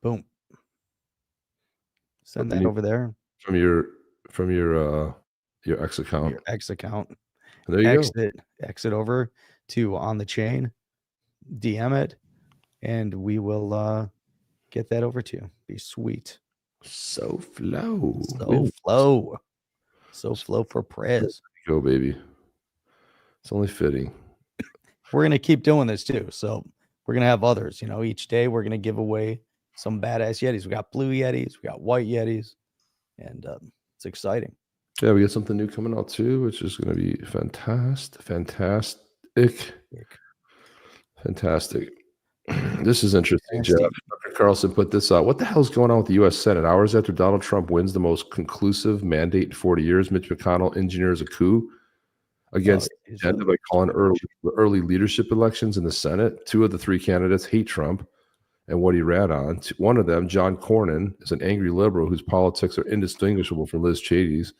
Boom. Send that over there from your X account. Your X account. And there you go. Exit over to On the Chain. DM it, and we will get that over to you. Be sweet. SoFlo. SoFlo for Prez. Go, baby. It's only fitting. We're going to keep doing this too. So we're going to have others, each day we're going to give away some badass Yetis. We got blue Yetis, we got white Yetis, and it's exciting. Yeah, we got something new coming out too, which is going to be fantastic. This is interesting, Jeff. Dr. Carlson put this out. What the hell's going on with the U.S. Senate? Hours after Donald Trump wins the most conclusive mandate in 40 years, Mitch McConnell engineers a coup against the agenda by calling early leadership elections in the Senate. 2 of the 3 candidates hate Trump and what he ran on. One of them, John Cornyn, is an angry liberal whose politics are indistinguishable from Liz Cheney's.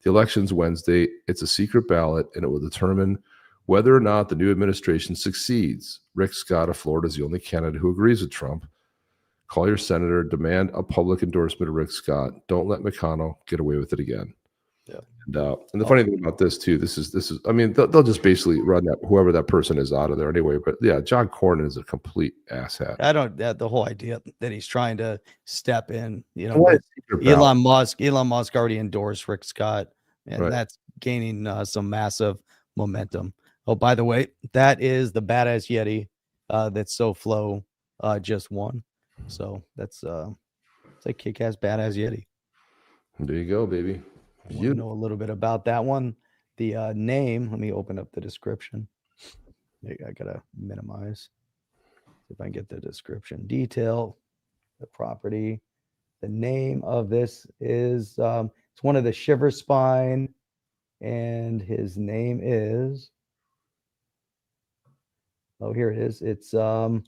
The election's Wednesday. It's a secret ballot, and it will determine whether or not the new administration succeeds. Rick Scott of Florida is the only candidate who agrees with Trump. Call your senator, demand a public endorsement of Rick Scott. Don't let McConnell get away with it again. Yeah. And the funny thing about this too, this is. I mean, they'll just basically run that whoever that person is out of there anyway. But yeah, John Cornyn is a complete asshat. The whole idea that he's trying to step in, Elon Musk already endorsed Rick Scott, and that's gaining some massive momentum. Oh, by the way, that is the badass Yeti that SoFlo just won. So that's it's a kick-ass badass Yeti. There you go, baby. You know a little bit about that one. The name, let me open up the description. I gotta minimize. See if I can get the description. Detail, the property. The name of this is it's one of the Shiver Spine, and his name is here it is. It's the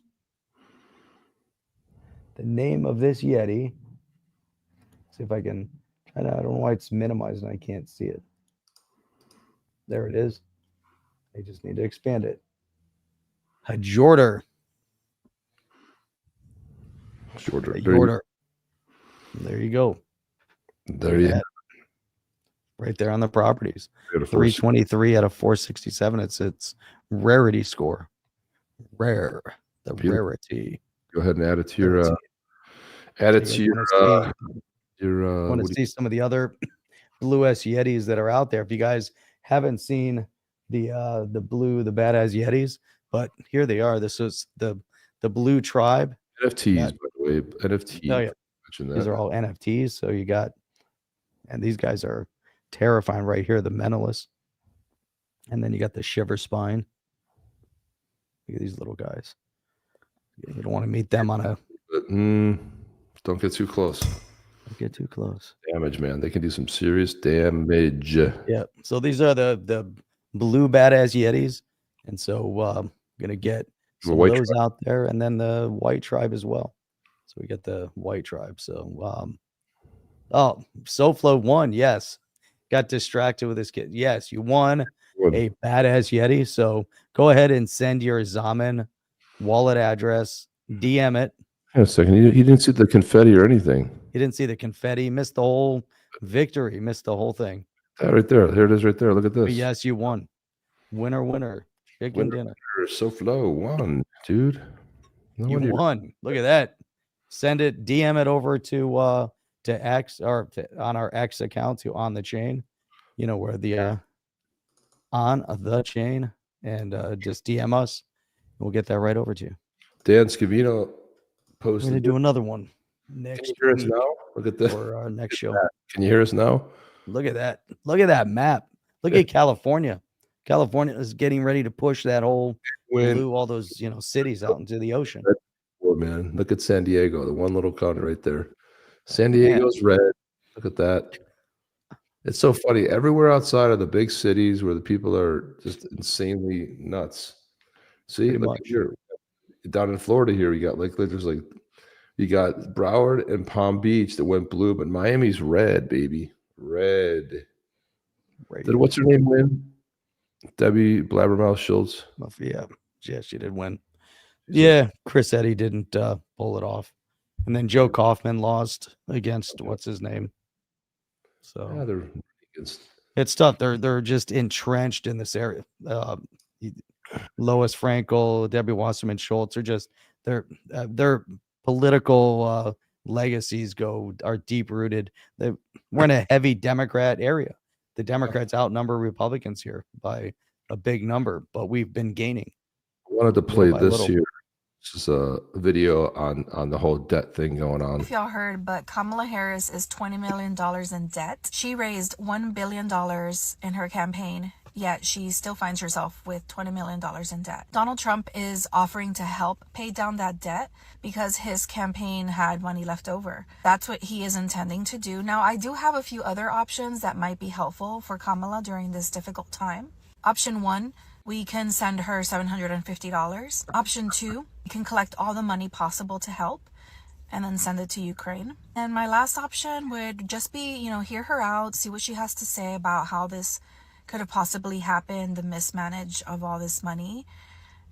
name of this Yeti. See if I can. I don't know why it's minimized and I can't see it. There it is. I just need to expand it. Jorder. Jorder. There you go. There you go. Right there on the properties. 323 out of 467. It's its rarity score. Rare. The Beautiful. Rarity. Go ahead and add it to your Add it So to you guys want to what do see some of the other blue S Yetis that are out there. If you guys haven't seen the badass Yetis, but here they are. This is the blue tribe. NFTs, That- by the way. NFT. Oh yeah, Mention these that. are all NFTs. So you got, and these guys are terrifying right here. The Mentalist, and then you got the Shiver Spine. Look at these little guys. You don't want to meet them on a. But, don't get too close. Don't get too close. Damage, man. They can do some serious damage. Yeah. So these are the blue badass Yetis, and so gonna get some of white those out there, and then the white tribe as well. So we get the white tribe. So oh, SoFlo won. Yes, got distracted with this kid. Yes, you won a badass Yeti. So go ahead and send your Zaman wallet address, DM it. Hang on a second. He didn't see the confetti or anything. He didn't see the confetti, missed the whole victory, missed the whole thing. That right there. Here it is right there. Look at this. But yes, you won. Winner. Chicken dinner. SoFlo won, dude. No You wonder won. Look at that. Send it, DM it over to X or on our X account to On the Chain. You know where the On the Chain, and just DM us. We'll get that right over to you. Dan Scavino We're posted. gonna do another one Can next you hear us week now? Look at this. for our next show. Can you hear us now? Look at that. Look at that map. Look at California. California is getting ready to push that whole blue, all those cities out into the ocean. Oh man, look at San Diego, the one little county right there. San Diego's red. Look at that. It's so funny. Everywhere outside of the big cities where the people are just insanely nuts. See, look here. Down in Florida here, you got you got Broward and Palm Beach that went blue, but Miami's red, baby. Red. Did what's her name win? Debbie Blabbermouth Schultz. Yeah, she did win. Yeah, Chris Eddy didn't pull it off, and then Joe Kaufman lost against what's his name. So yeah, they're against. It's tough. They're just entrenched in this area. Lois Frankel, Debbie Wasserman Schultz are just their political legacies are deep rooted. We're in a heavy Democrat area. The Democrats outnumber Republicans here by a big number, but we've been gaining. I wanted to play this here. This is a video on the whole debt thing going on. If y'all heard, but Kamala Harris is $20 million in debt. She raised $1 billion in her campaign, yet she still finds herself with $20 million in debt. Donald Trump is offering to help pay down that debt because his campaign had money left over. That's what he is intending to do. Now, I do have a few other options that might be helpful for Kamala during this difficult time. Option 1, we can send her $750. Option 2, we can collect all the money possible to help and then send it to Ukraine. And my last option would just be, hear her out, see what she has to say about how this could have possibly happened, the mismanage of all this money,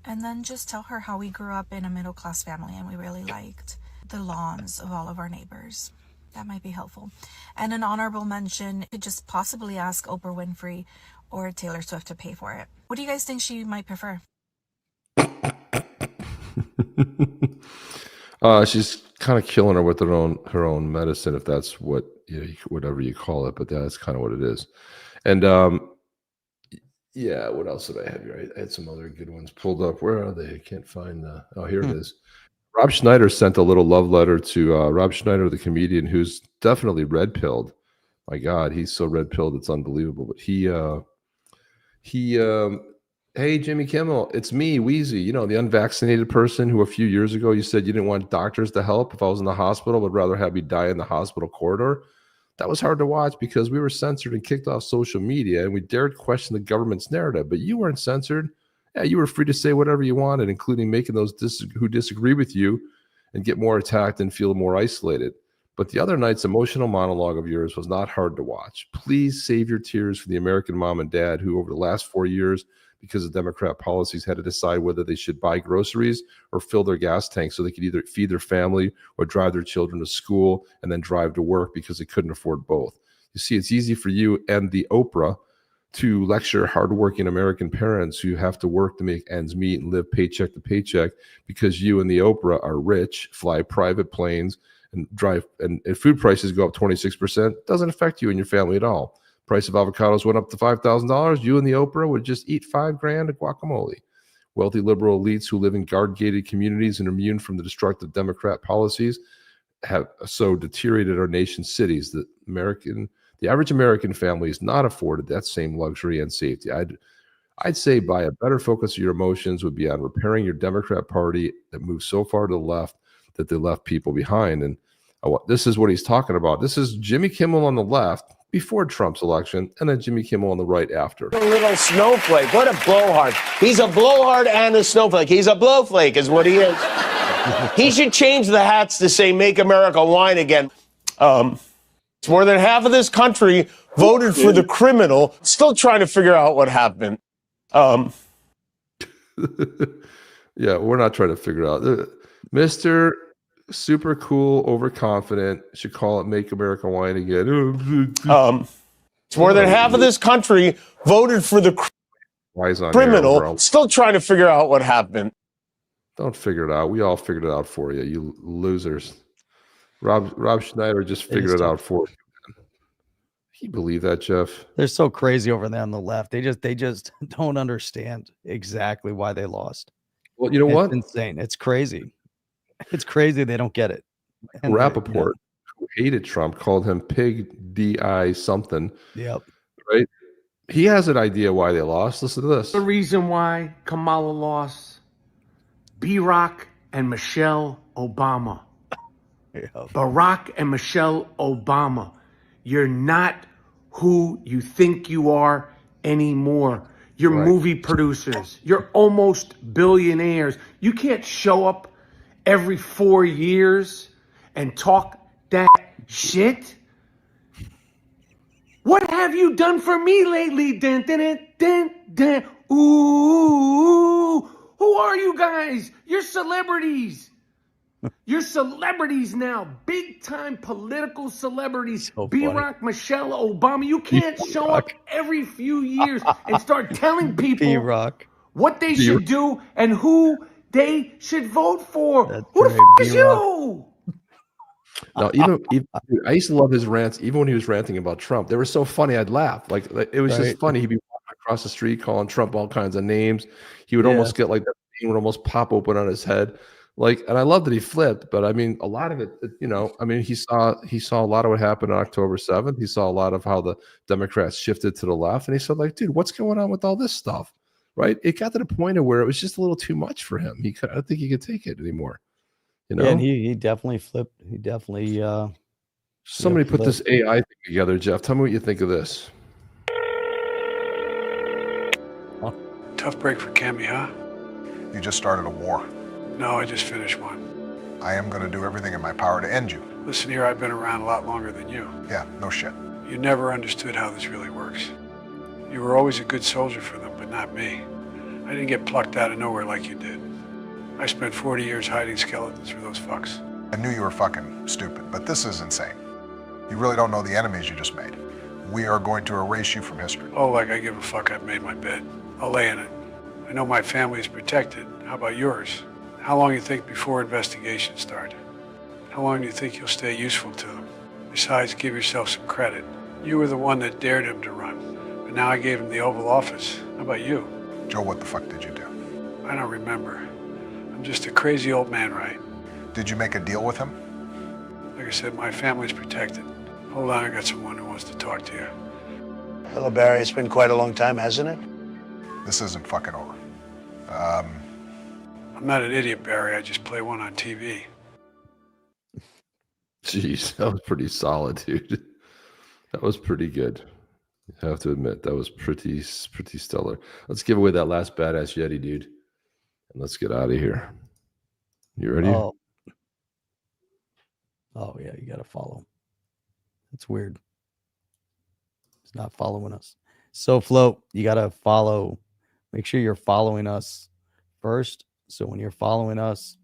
and then just tell her how we grew up in a middle-class family and we really liked the lawns of all of our neighbors. That might be helpful. And an honorable mention could just possibly ask Oprah Winfrey or Taylor Swift to pay for it. What do you guys think she might prefer? She's kind of killing her with her own medicine, if that's what whatever you call it, but that's kind of what it is. And yeah, what else did I have here? I had some other good ones pulled up. Where are they? I can't find the. Oh, here it is. Rob Schneider sent a little love letter to Rob Schneider, the comedian, who's definitely red pilled. My God, he's so red pilled, it's unbelievable. But hey, Jimmy Kimmel, it's me, Wheezy, the unvaccinated person who a few years ago you said you didn't want doctors to help if I was in the hospital, would rather have me die in the hospital corridor. That was hard to watch because we were censored and kicked off social media, and we dared question the government's narrative. But you weren't censored. Yeah, you were free to say whatever you wanted, including making those who disagree with you and get more attacked and feel more isolated. But the other night's emotional monologue of yours was not hard to watch. Please save your tears for the American mom and dad who, over the last 4 years, because of Democrat policies, had to decide whether they should buy groceries or fill their gas tanks so they could either feed their family or drive their children to school and then drive to work because they couldn't afford both. You see, it's easy for you and the Oprah to lecture hardworking American parents who have to work to make ends meet and live paycheck to paycheck because you and the Oprah are rich, fly private planes, and if food prices go up 26%, doesn't affect you and your family at all. Price of avocados went up to $5,000. You and the Oprah would just eat $5,000 of guacamole. Wealthy liberal elites who live in guard-gated communities and are immune from the destructive Democrat policies have so deteriorated our nation's cities that the average American family is not afforded that same luxury and safety. I'd say by a better focus of your emotions would be on repairing your Democrat Party that moves so far to the left that they left people behind. And this is what he's talking about. This is Jimmy Kimmel on the left before Trump's election, and then Jimmy Kimmel on the right after. A little snowflake. What a blowhard. He's a blowhard and a snowflake. He's a blowflake is what he is. He should change the hats to say "Make America Wine Again." It's more than half of this country voted for the criminal. Still trying to figure out what happened. Yeah, we're not trying to figure it out. Mr. Super cool, overconfident, should call it "Make America Wine Again." It's more than half of this country voted for the criminal. Still trying to figure out what happened. Don't figure it out. We all figured it out for you, you losers. Rob Schneider just figured it out for you. Can you believe that, Jeff? They're so crazy over there on the left. They just don't understand exactly why they lost. Well, you know what? It's insane. It's crazy. It's crazy they don't get it. And Rappaport, who hated Trump, called him Pig DI something. Yep. Right? He has an idea why they lost. Listen to this. The reason why Kamala lost, Barack and Michelle Obama. Yep. Barack and Michelle Obama. You're not who you think you are anymore. You're movie producers. You're almost billionaires. You can't show up every 4 years and talk that shit. What have you done for me lately? Dun, dun, dun, dun, dun. Ooh, who are you guys? You're celebrities. You're celebrities now. Big time political celebrities. So Barack, Michelle Obama. You can't show up every few years and start telling people what they should do and who they should vote for. Who the fuck is you? No, even I used to love his rants, even when he was ranting about Trump. They were so funny, I'd laugh. Like it was just funny. He'd be walking across the street calling Trump all kinds of names. He would almost get like that thing would almost pop open on his head. Like, and I love that he flipped, but I mean, a lot of it, you know, I mean, he saw a lot of what happened on October 7th. He saw a lot of how the Democrats shifted to the left, and he said, like, dude, what's going on with all this stuff? Right? It got to the point of where it was just a little too much for him. I don't think he could take it anymore. You know, and he definitely flipped. He definitely. Somebody put this AI thing together, Jeff. Tell me what you think of this. Tough break for Cammy, huh? You just started a war. No, I just finished one. I am going to do everything in my power to end you. Listen here, I've been around a lot longer than you. Yeah, no shit. You never understood how this really works. You were always a good soldier for them, but not me. I didn't get plucked out of nowhere like you did. I spent 40 years hiding skeletons for those fucks. I knew you were fucking stupid, but this is insane. You really don't know the enemies you just made. We are going to erase you from history. Oh, like I give a fuck. I've made my bed. I'll lay in it. I know my family is protected. How about yours? How long do you think before investigations start? How long do you think you'll stay useful to them? Besides, give yourself some credit. You were the one that dared him to run, but now I gave him the Oval Office. How about you? Joe, what the fuck did you do? I don't remember. I'm just a crazy old man, right? Did you make a deal with him? Like I said, my family's protected. Hold on, I got someone who wants to talk to you. Hello, Barry. It's been quite a long time, hasn't it? This isn't fucking over. I'm not an idiot, Barry. I just play one on TV. Jeez, that was pretty solid, dude. That was pretty good. I have to admit, that was pretty stellar. Let's give away that last badass Yeti, dude. And let's get out of here. You ready? Oh yeah, you got to follow. It's weird. It's not following us. So Float, you got to follow. Make sure you're following us first. So when you're following us,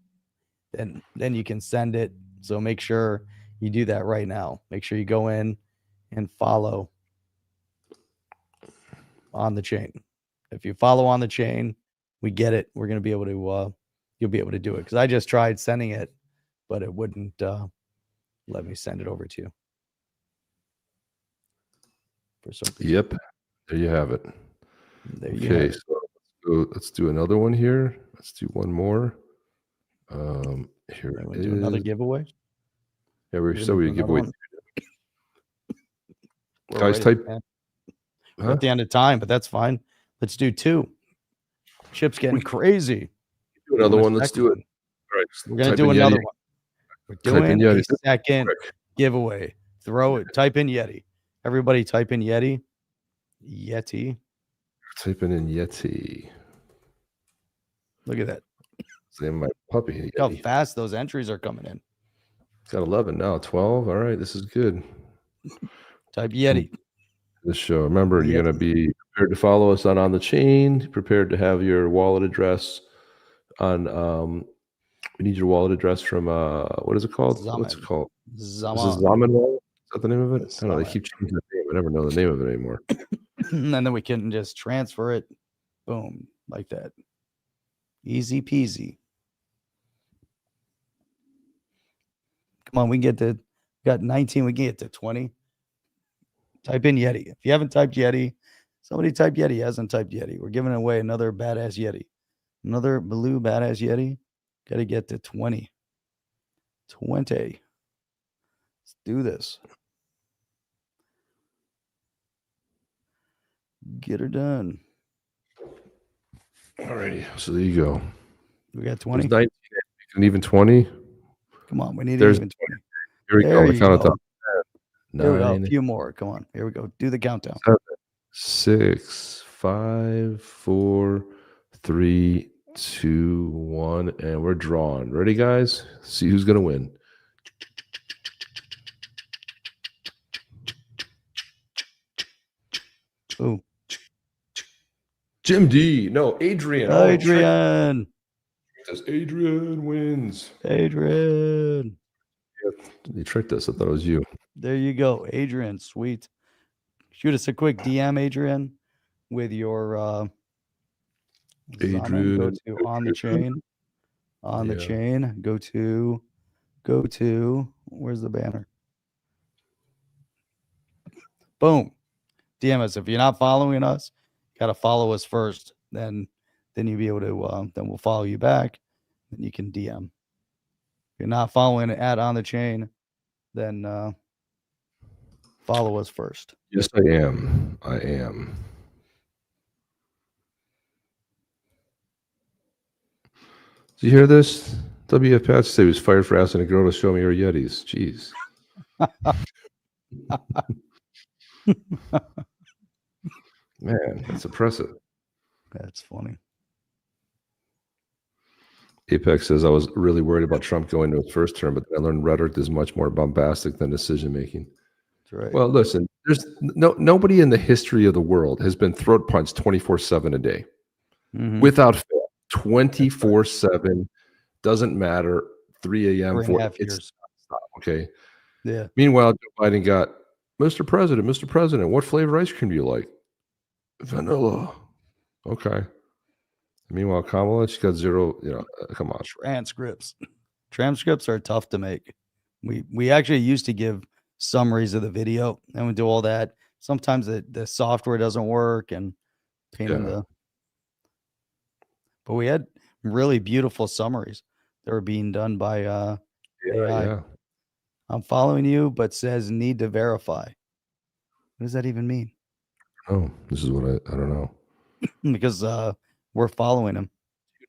then you can send it. So make sure you do that right now. Make sure you go in and follow on the chain. If you follow on the chain, we get it. We're going to be able to, you'll be able to do it. Because I just tried sending it, but it wouldn't Let me send it over to you. For some Yep. There you have it. There you have Okay, it. so let's do another one here. Let's do one more. Here Then it we do another is. giveaway. Yeah, We're we gonna said do we'd give another away. one. We're Guys, right type. we're at the end of time, but that's fine. Let's do 2. Chip's getting crazy. Do another Doing a one. Let's second do it. one. All right. We're gonna Type do in another Yeti. one. We're Type in doing a Yeti. second Quick. giveaway. Throw it. Type in Yeti. Everybody type in Yeti. Yeti. Typing in Yeti. Look at that. It's the name of my puppy. Look how Yeti. fast those entries are coming in. It's got 11 now. 12. All right. This is good. Type Yeti. This show. Remember, you're Yeti. going to be prepared to follow us on the chain. Prepared to have your wallet address on. We need your wallet address from what is it called? What's it called? Is this Zaman wallet? Is that the name of it? I don't know. They keep changing the name. I never know the name of it anymore. And then we can just transfer it. Boom. Like that. Easy peasy. Come on, we can get got 19. We can get to 20. Type in Yeti. If you haven't typed Yeti, somebody type Yeti. Hasn't typed Yeti. We're giving away another badass Yeti. Another blue badass Yeti. Got to get to 20. 20. Let's do this. Get her done. All righty. So there you go. We got 20. 19 and even 20. Come on, we need There's even 20. Here we There go. you Count it go. down. There we go. A 9, few more. Come on. Here we go. Do the countdown. 7, 6, 5, 4, 3, 2, 1, and we're drawn. Ready, guys? See who's gonna win. Ooh. Jim D. No, Adrian. Adrian. Says Adrian wins. Adrian. You tricked us. I thought it was you. There you go. Adrian. Sweet. Shoot us a quick DM, Adrian, with your Adrian. Go to on the chain. On the chain. Go to where's the banner? Boom. DM us. If you're not following us, you gotta follow us first. Then you'll be able to then we'll follow you back. Then you can DM. If you're not following at on the chain, then follow us first. Yes, I am. I am. Did you hear this? WF Patch said he was fired for asking a girl to show me her Yetis. Jeez. Man, that's impressive. That's funny. Apex says, I was really worried about Trump going to his first term, but then I learned rhetoric is much more bombastic than decision making. That's right. Well, listen, there's nobody in the history of the world has been throat punched 24/7 a day. Without fail. 24/7. Doesn't matter. 3 a.m. 3.5 years. Stop, okay. Yeah. Meanwhile, Joe Biden got, Mr. President, what flavor ice cream do you like? Vanilla. Okay. Meanwhile, Kamala, she got 0. Come on. Transcripts are tough to make. We actually used to give summaries of the video and we do all that. Sometimes the software doesn't work and pain in the. But we had really beautiful summaries that were being done by AI. Yeah. I'm following you, but says need to verify. What does that even mean? Oh, this is what I don't know. Because we're following him.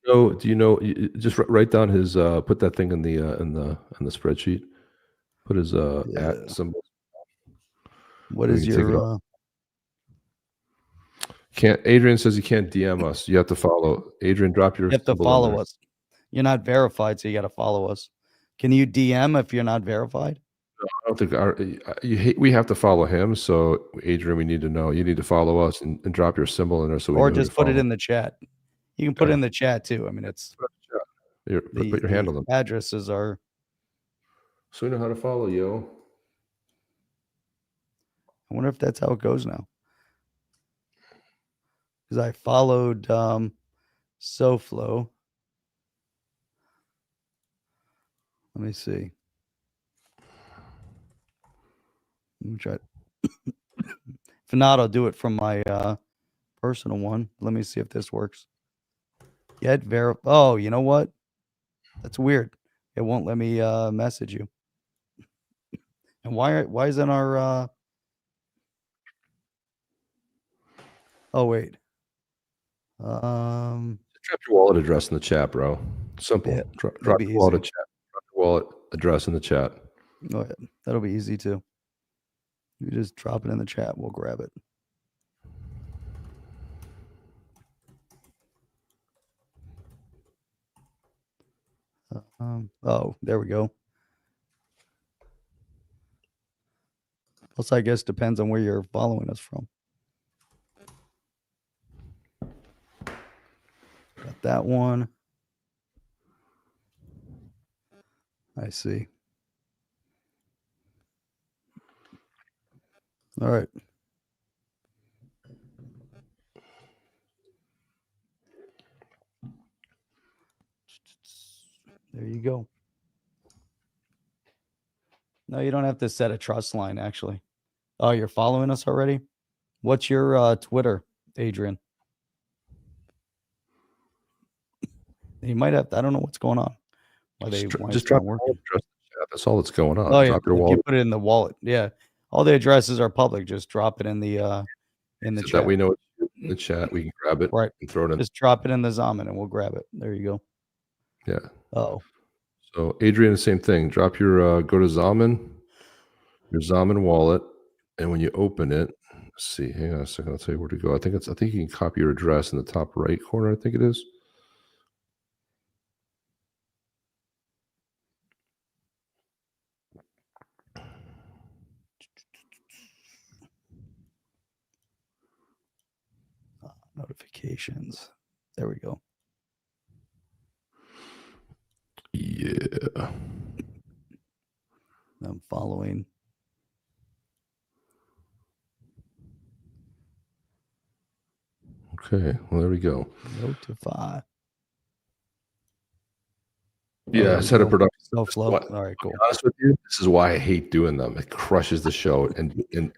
Do you know? Just write down his. Put that thing in the spreadsheet. Put his at symbol. What is your? Can't. Adrian says you can't DM us. You have to follow. Adrian, drop your. You have to follow us. You're not verified, so you got to follow us. Can you DM if you're not verified? No, I don't think we have to follow him. So, Adrian, we need to know. You need to follow us and drop your symbol in there. So we or know just put it in the chat. You can put it in the chat too. I mean, it's put your handle in. Addresses are. So we know how to follow you. I wonder if that's how it goes now. Because I followed SoFlo. Let me see. Let me try. If not, I'll do it from my personal one. Let me see if this works. Oh, you know what? That's weird. It won't let me message you. And why isn't our oh wait. Drop your wallet address in the chat, bro. Simple. Yeah, drop your wallet chat. Drop your wallet address in the chat. Oh, yeah. That'll be easy too. You just drop it in the chat. We'll grab it. Oh, there we go. Plus, I guess depends on where you're following us from. Got that one. I see. All right. There you go. No, you don't have to set a trust line, actually. Oh, you're following us already? What's your Twitter, Adrian? You might have to, I don't know what's going on. Just drop your wallet address in the chat. That's all that's going on. Oh, yeah. Drop your If wallet. you put it in the wallet. Yeah. All the addresses are public. Just drop it in the chat. That we know it's in the chat. We can grab it and throw it in. Just drop it in the Zaman and we'll grab it. There you go. Yeah. Oh. So Adrian, the same thing. Drop your go to Zaman, your Zaman wallet, and when you open it, let's see. Hang on a second. I'll tell you where to go. I think you can copy your address in the top right corner. I think it is. Notifications. There we go. Yeah. I'm following. Okay. Well, there we go. Notify. Yeah, set a production. So flow. All right, cool. To be honest with you, this is why I hate doing them. It crushes the show, and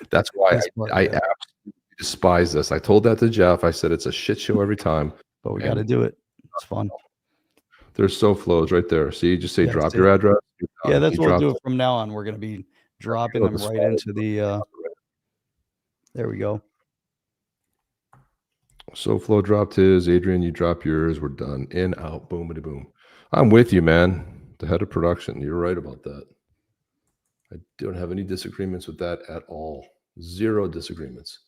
that's why I absolutely despise this. I told that to Jeff. I said it's a shit show every time, but we got to do it. It's fun. There's so flows right there. See, you just say drop your address. Yeah, that's what we'll do from now on. We're going to be dropping them right into the. There we go. So Flo dropped his. Adrian, you drop yours. We're done. In, out, boom, boom. I'm with you, man. The head of production. You're right about that. I don't have any disagreements with that at all. Zero disagreements.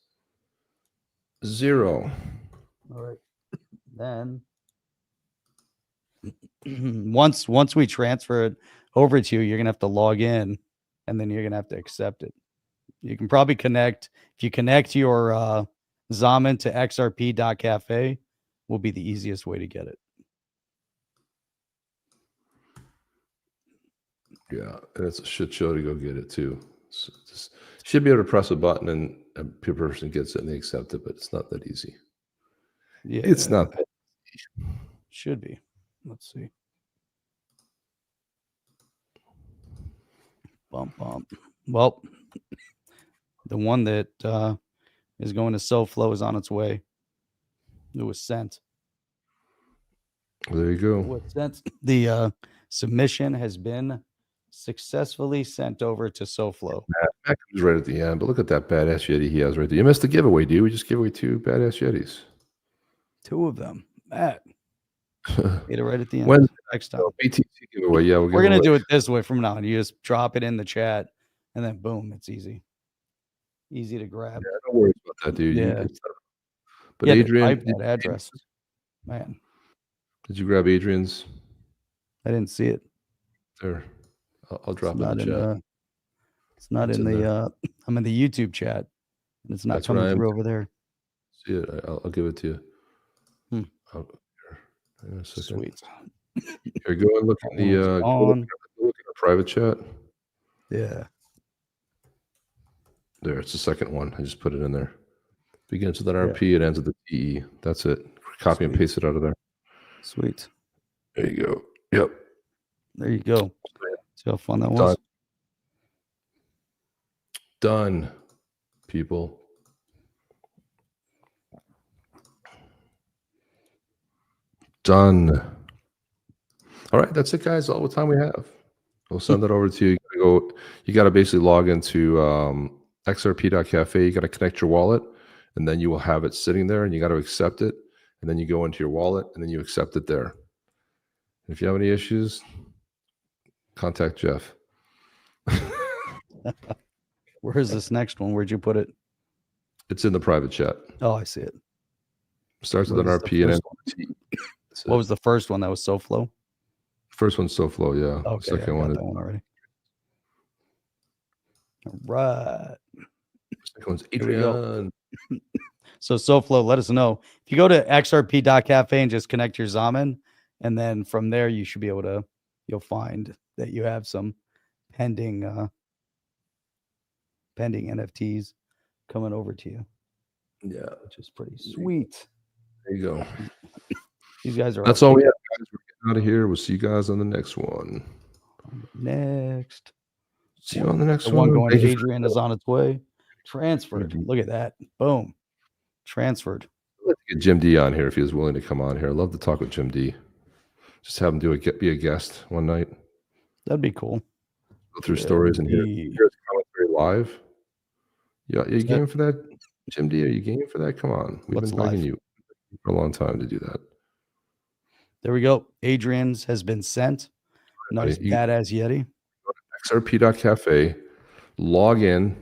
Zero. All right. Then once we transfer it over to you, you're gonna have to log in, and then you're gonna have to accept it. You can probably connect if you connect your Zaman to XRP.cafe, will be the easiest way to get it. Yeah, and it's a shit show to go get it too. So just, should be able to press a button and a person gets it and they accept it, but it's not that easy. Yeah, it's not that easy. Should be. Let's see. Bump. Well, the one that is going to SoFlo is on its way. It was sent. There you go. It was sent. The submission has been successfully sent over to SoFlo. Matt was right at the end, but look at that badass Yeti he has right there. You missed the giveaway, dude. We just gave away 2 badass Yetis. 2 of them. Matt. Get it right at the end. When next time. BTC giveaway, yeah. We're going to do it this way from now on. You just drop it in the chat and then boom, it's easy. Easy to grab. Yeah, don't worry about that, dude. Yeah. But Adrian, iPad address. Man. Did you grab Adrian's? I didn't see it. There. I'll drop it in the chat. It's not in the I'm in the YouTube chat. And it's not coming through over there. See it. I'll give it to you. In a second. Sweet. Here, go and look at the look at the private chat. Yeah. There, it's the second one. I just put it in there. Begins with an RP, it ends with the TE. That's it. Copy and paste it out of there. Sweet. There you go. Yep. There you go. See how fun that was. Done, people. Done. All right, that's it, guys. All the time we have. We'll send that over to you. You got to basically log into XRP.cafe. You got to connect your wallet, and then you will have it sitting there, and you got to accept it. And then you go into your wallet, and then you accept it there. If you have any issues, contact Jeff. Where's this next one? Where'd you put it? It's in the private chat. Oh, I see it. Starts with an RP and MT. What was the first one? That was SoFlo? First one's SoFlo, yeah. Okay, Second I got one is that one already. All right. Second one's Here we go. Adrian. So SoFlo, let us know. If you go to XRP.cafe and just connect your Zaman, and then from there you should be able to, you'll find that you have some pending NFTs coming over to you. Yeah, which is pretty sweet. There you go. These guys are. That's all we have, guys. We're getting out of here. We'll see you guys on the next one. Next. See you on the next the one. one going Thank to you for- Adrian is on its way. Transferred. Mhm. Look at that. Boom. Transferred. I'd like to get Jim D on here if he was willing to come on here. I'd love to talk with Jim D. Just have him be a guest one night. That'd be cool. Go through stories and hear his commentary live. Yeah, are you game for that, Jim D? Are you game for that? Come on, we've What's been begging live? you for a long time to do that. There we go. Adrian's has been sent. Nice You- badass Yeti. XRP.cafe, log in,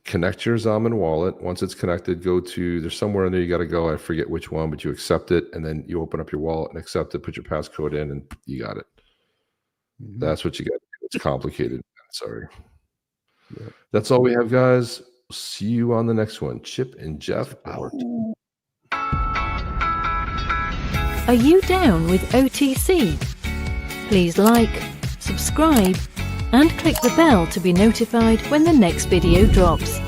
connect your Zaman wallet. Once it's connected, there's somewhere in there you got to go. I forget which one, but you accept it, and then you open up your wallet and accept it, put your passcode in, and you got it. Mhm. That's what you got. It's complicated. Sorry. That's all we have, guys. See you on the next one. Chip and Jeff out. Are you down with OTC? Please like, subscribe, and click the bell to be notified when the next video drops.